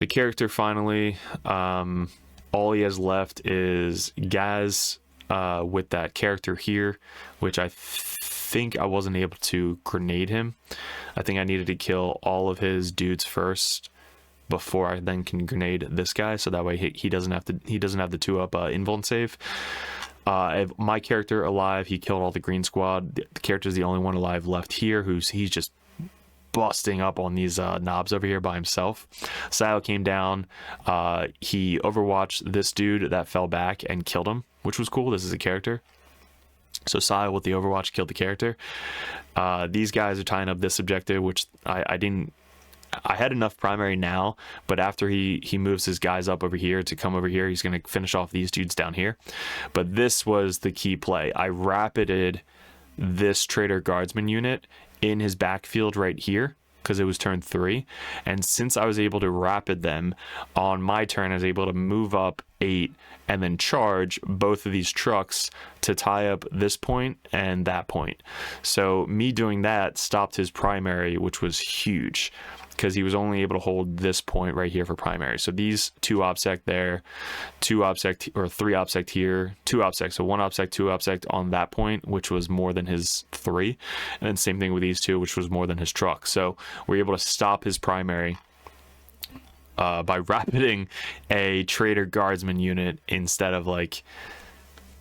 the character finally. All he has left is Gaz with that character here, which I think I wasn't able to grenade him. I think I needed to kill all of his dudes first before I then can grenade this guy, so that way he doesn't have to, he doesn't have the 2-up invuln save. I have my character alive. He killed all the green squad. The character's the only one alive left here, he's just busting up on these knobs over here by himself. Sile came down. He overwatched this dude that fell back and killed him, which was cool. This is a character. So Sile with the overwatch killed the character. These guys are tying up this objective, which I didn't... I had enough primary now, but after he moves his guys up over here to come over here, he's going to finish off these dudes down here. But this was the key play. I rapided this Trader Guardsman unit in his backfield right here because it was turn 3, and since I was able to rapid them on my turn, I was able to move up 8 and then charge both of these trucks to tie up this point and that point. So me doing that stopped his primary, which was huge because he was only able to hold this point right here for primary. So these 2 OBSEC there, 2 OBSEC or 3 OBSEC here, 2 OBSEC, so 1 OBSEC, 2 OBSEC on that point, which was more than his 3, and then same thing with these 2, which was more than his truck. So we're able to stop his primary by rapiding a Trader Guardsman unit instead of like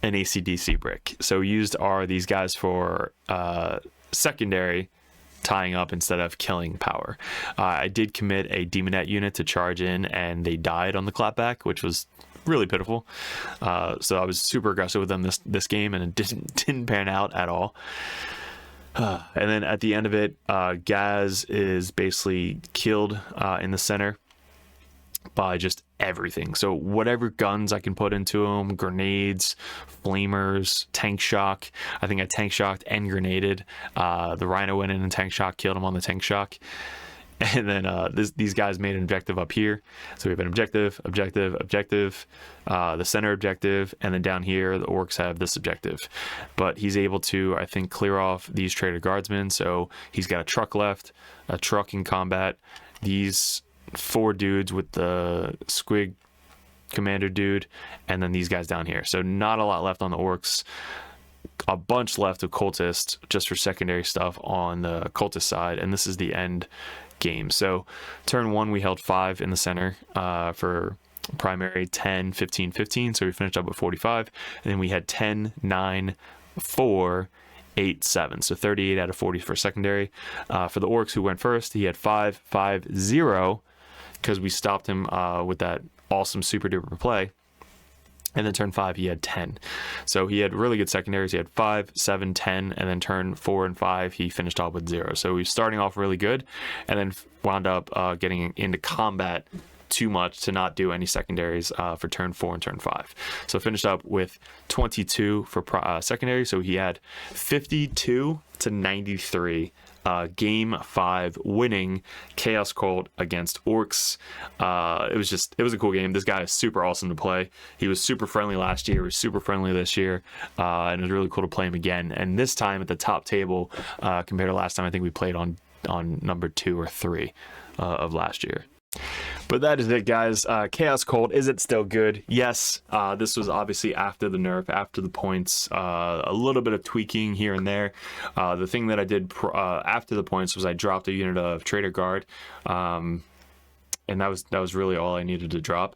an ACDC brick. So we used these guys for secondary tying up instead of killing power. I did commit a Demonette unit to charge in, and they died on the clapback, which was really pitiful. So I was super aggressive with them this game, and it didn't pan out at all. And then at the end of it, Gaz is basically killed in the center by just everything. So whatever guns I can put into him, grenades, flamers, tank shock. I think I tank shocked and grenaded. The Rhino went in and tank shock, killed him on the tank shock. And then these guys made an objective up here. So we have an objective, the center objective, and then down here the orcs have this objective. But he's able to, I think, clear off these Trader Guardsmen. So he's got a truck left, a truck in combat, these 4 dudes with the squig commander dude, and then these guys down here. So not a lot left on the orcs. A bunch left of cultists just for secondary stuff on the cultist side, and this is the end game. So turn 1 we held 5 in the center for primary, 10, 15, 15, so we finished up with 45, and then we had 10, 9, 4, 8, 7, so 38 out of 40 for secondary. For the orcs who went first, he had 5, 5, 0, because we stopped him with that awesome super duper play. And then turn 5, he had 10. So he had really good secondaries. He had 5, 7, 10, and then turn 4 and 5, he finished off with 0. So he was starting off really good, and then wound up getting into combat too much to not do any secondaries for turn 4 and turn 5. So finished up with 22 for secondary. So he had 52 to 93. Game 5 winning Chaos Cult against Orcs. It was a cool game. This guy is super awesome to play. He was super friendly last year. He was super friendly this year. And it was really cool to play him again. And this time at the top table, compared to last time, I think we played on number 2 or 3 of last year. But that is it, guys. Chaos Cult, is it still good? Yes. This was obviously after the nerf, after the points, a little bit of tweaking here and there. The thing that I did after the points was I dropped a unit of Trader Guard, and that was really all I needed to drop.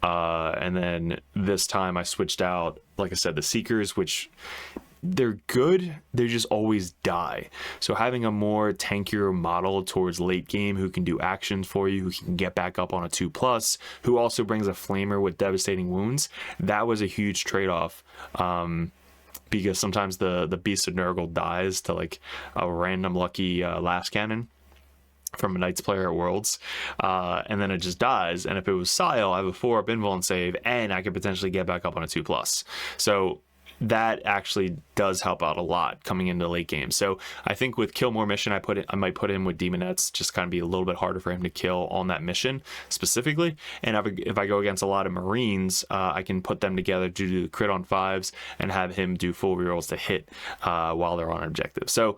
And then this time I switched out, like I said, the Seekers, which they're good, they just always die. So having a more tankier model towards late game who can do actions for you, who can get back up on a 2+, who also brings a flamer with devastating wounds, that was a huge trade-off. Because sometimes the Beast of Nurgle dies to like a random lucky last cannon from a Knights player at Worlds, and then it just dies. And if it was Sile, I have a 4-up invuln and save, and I could potentially get back up on a 2+. So that actually does help out a lot coming into late game. So I think with Kill More mission, I might put him with Demonettes, just kind of be a little bit harder for him to kill on that mission specifically. And if I go against a lot of Marines, I can put them together to do the crit on 5s and have him do full rerolls to hit while they're on objective. So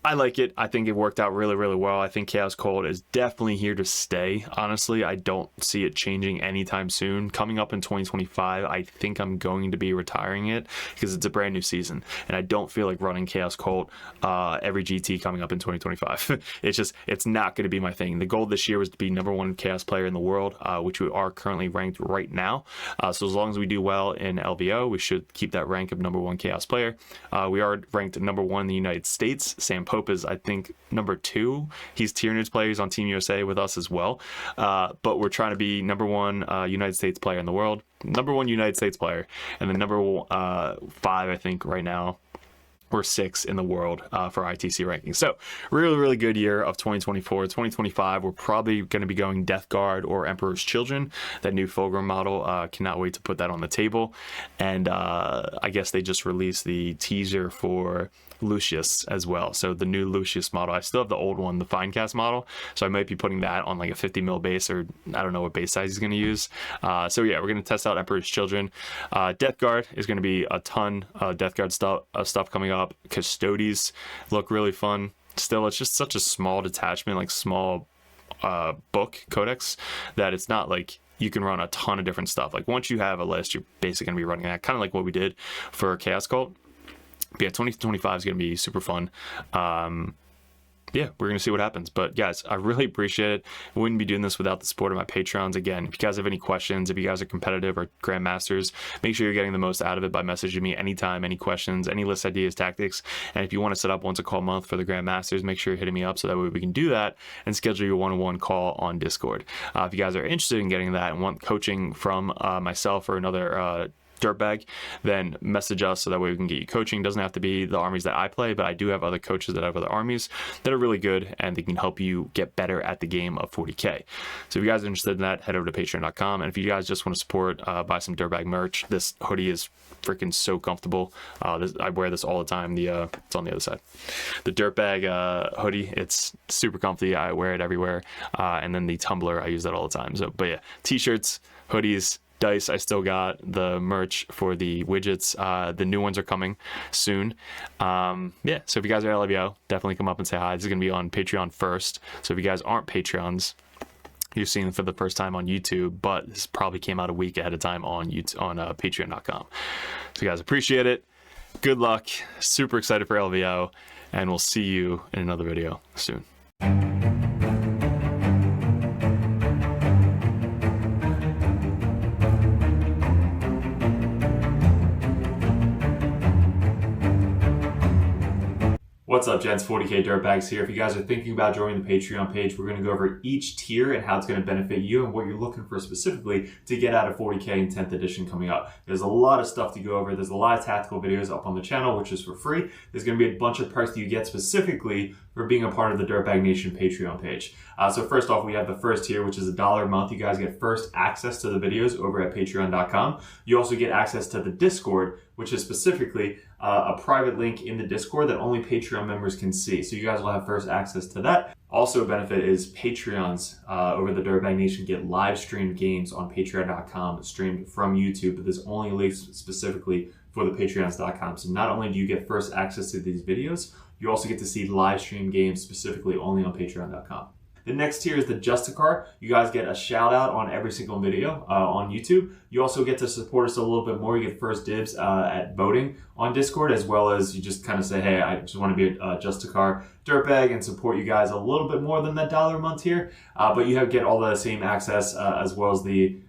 I like it. I think it worked out really, really well. I think Chaos Cult is definitely here to stay. Honestly, I don't see it changing anytime soon. Coming up in 2025, I think I'm going to be retiring it because it's a brand new season, and I don't feel like running Chaos Cult every GT coming up in 2025. It's not going to be my thing. The goal this year was to be #1 Chaos player in the world, which we are currently ranked right now. So as long as we do well in LVO, we should keep that rank of #1 Chaos player. We are ranked #1 in the United States. Sam Pope is, I think, #2. He's Tyranids player. He's on Team USA with us as well. But we're trying to be #1 United States player in the world, #1 United States player, and then #5, I think, right now, or 6 in the world for ITC rankings. So really, really good year of 2024. 2025, we're probably going to be going Death Guard or Emperor's Children, that new Fulgrim model. Cannot wait to put that on the table. And I guess they just released the teaser for Lucius as well. So the new Lucius model, I still have the old one, the Finecast model, so I might be putting that on like a 50 mil base, or I don't know what base size he's going to use. So yeah, we're going to test out Emperor's Children. Death Guard is going to be a ton of Death Guard stuff coming up. Custodes look really fun. Still, it's just such a small detachment, like small book codex, that it's not like you can run a ton of different stuff. Like once you have a list, you're basically going to be running that, kind of like what we did for Chaos Cult. But yeah, 2025 is going to be super fun. Yeah, we're going to see what happens. But guys, I really appreciate it. I wouldn't be doing this without the support of my Patreons. Again, if you guys have any questions, if you guys are competitive or Grandmasters, make sure you're getting the most out of it by messaging me anytime, any questions, any list ideas, tactics. And if you want to set up once a call a month for the Grandmasters, make sure you're hitting me up so that way we can do that and schedule your one-on-one call on Discord. If you guys are interested in getting that and want coaching from myself or another Dirtbag, then message us so that way we can get you coaching. It doesn't have to be the armies that I play, but I do have other coaches that have other armies that are really good, and they can help you get better at the game of 40k. So if you guys are interested in that, head over to patreon.com. And if you guys just want to support, buy some Dirtbag merch. This hoodie is freaking so comfortable. I wear this all the time. It's on the other side. The Dirtbag hoodie, it's super comfy. I wear it everywhere. And then the tumbler, I use that all the time. So, but yeah, t-shirts, hoodies, dice, I still got the merch for the widgets. The new ones are coming soon. Yeah, so if you guys are at LVO, definitely come up and say hi. This is going to be on Patreon first. So if you guys aren't Patreons, you're seeing it for the first time on YouTube, but this probably came out a week ahead of time on YouTube, on patreon.com. So guys, appreciate it. Good luck. Super excited for LVO, and we'll see you in another video soon. What's up, gents? 40K Dirtbags here. If you guys are thinking about joining the Patreon page, we're going to go over each tier and how it's going to benefit you and what you're looking for specifically to get out of 40K and 10th edition coming up. There's a lot of stuff to go over. There's a lot of tactical videos up on the channel, which is for free. There's going to be a bunch of perks that you get specifically for being a part of the Dirtbag Nation Patreon page. So first off, we have the first tier, which is $1 a month. You guys get first access to the videos over at patreon.com. You also get access to the Discord, which is specifically a private link in the Discord that only Patreon members can see. So you guys will have first access to that. Also a benefit is Patreons over the Dirtbag Nation get live streamed games on patreon.com streamed from YouTube, but there's only links specifically for the patreons.com. So not only do you get first access to these videos, you also get to see live stream games specifically only on patreon.com. The next tier is the Justicar. You guys get a shout out on every single video on YouTube. You also get to support us a little bit more. You get first dibs at voting on Discord, as well as you just kind of say, hey, I just want to be a Justicar Dirtbag and support you guys a little bit more than that $1 a month tier. But you get all the same access as well as the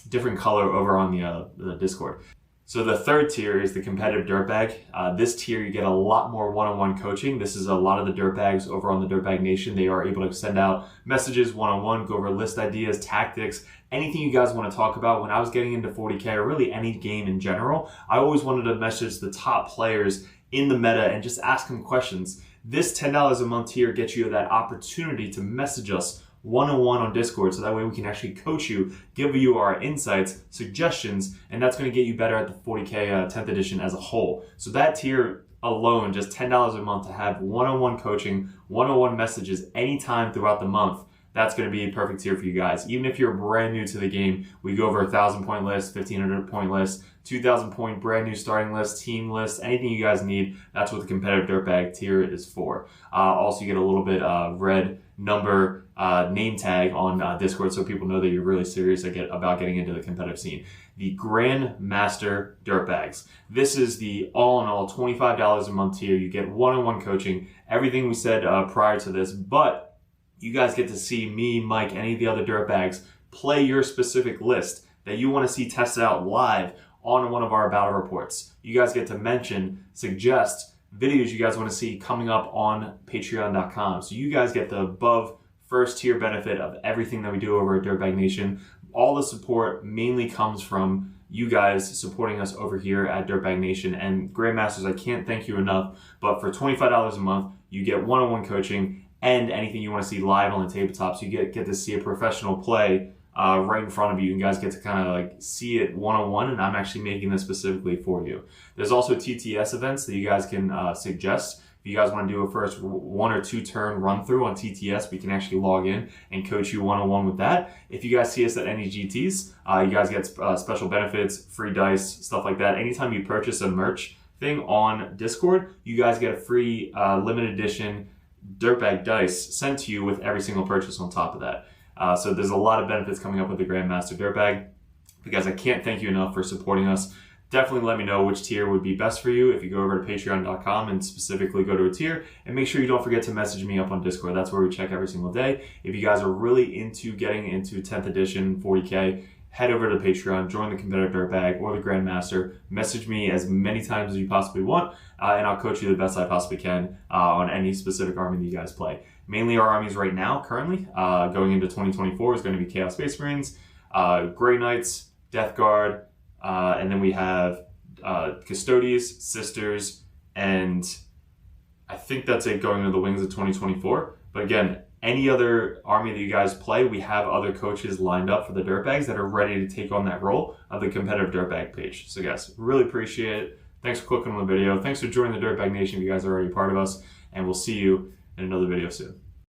different color over on the Discord. So the third tier is the competitive Dirtbag. This tier, you get a lot more one-on-one coaching. This is a lot of the Dirtbags over on the Dirtbag Nation. They are able to send out messages one-on-one, go over list ideas, tactics, anything you guys want to talk about. When I was getting into 40K or really any game in general, I always wanted to message the top players in the meta and just ask them questions. This $10 a month tier gets you that opportunity to message us one-on-one on Discord, so that way we can actually coach you, give you our insights, suggestions, and that's going to get you better at the 40K 10th edition as a whole. So that tier alone, just $10 a month to have one-on-one coaching, one-on-one messages anytime throughout the month, that's going to be a perfect tier for you guys. Even if you're brand new to the game, we go over 1,000 point list, 1,500 point list, 2,000 point brand new starting list, team list, anything you guys need. That's what the competitive Dirtbag tier is for. Also, you get a little bit red number name tag on Discord, so people know that you're really serious about getting into the competitive scene. The Grandmaster Dirtbags. This is the all-in-all $25 a month tier. You get one-on-one coaching, everything we said prior to this, but you guys get to see me, Mike, any of the other Dirtbags play your specific list that you want to see tested out live on one of our battle reports. You guys get to mention, suggest videos you guys want to see coming up on patreon.com. So you guys get the above first tier benefit of everything that we do over at Dirtbag Nation. All the support mainly comes from you guys supporting us over here at Dirtbag Nation. And Grandmasters, I can't thank you enough, but for $25 a month, you get one-on-one coaching and anything you want to see live on the tabletop. So you get to see a professional play right in front of you. You guys get to kind of like see it one-on-one, and I'm actually making this specifically for you. There's also TTS events that you guys can suggest. If you guys want to do a first 1 or 2 turn run through on TTS, we can actually log in and coach you one-on-one with that. If you guys see us at any GTs, you guys get special benefits, free dice, stuff like that. Anytime you purchase a merch thing on Discord, you guys get a free limited edition Dirtbag dice sent to you with every single purchase on top of that. So there's a lot of benefits coming up with the Grandmaster Dirtbag. Because I can't thank you enough for supporting us. Definitely let me know which tier would be best for you if you go over to patreon.com and specifically go to a tier. And make sure you don't forget to message me up on Discord. That's where we check every single day. If you guys are really into getting into 10th edition 40K, head over to Patreon, join the competitive Dirtbag or the Grandmaster. Message me as many times as you possibly want, and I'll coach you the best I possibly can on any specific army that you guys play. Mainly our armies right now, currently, going into 2024, is going to be Chaos Space Marines, Grey Knights, Death Guard, and then we have Custodes, Sisters, and I think that's it going into the Wings of 2024. But again, any other army that you guys play, we have other coaches lined up for the Dirtbags that are ready to take on that role of the competitive Dirtbag page. So guys, really appreciate it. Thanks for clicking on the video. Thanks for joining the Dirtbag Nation if you guys are already part of us. And we'll see you in another video soon.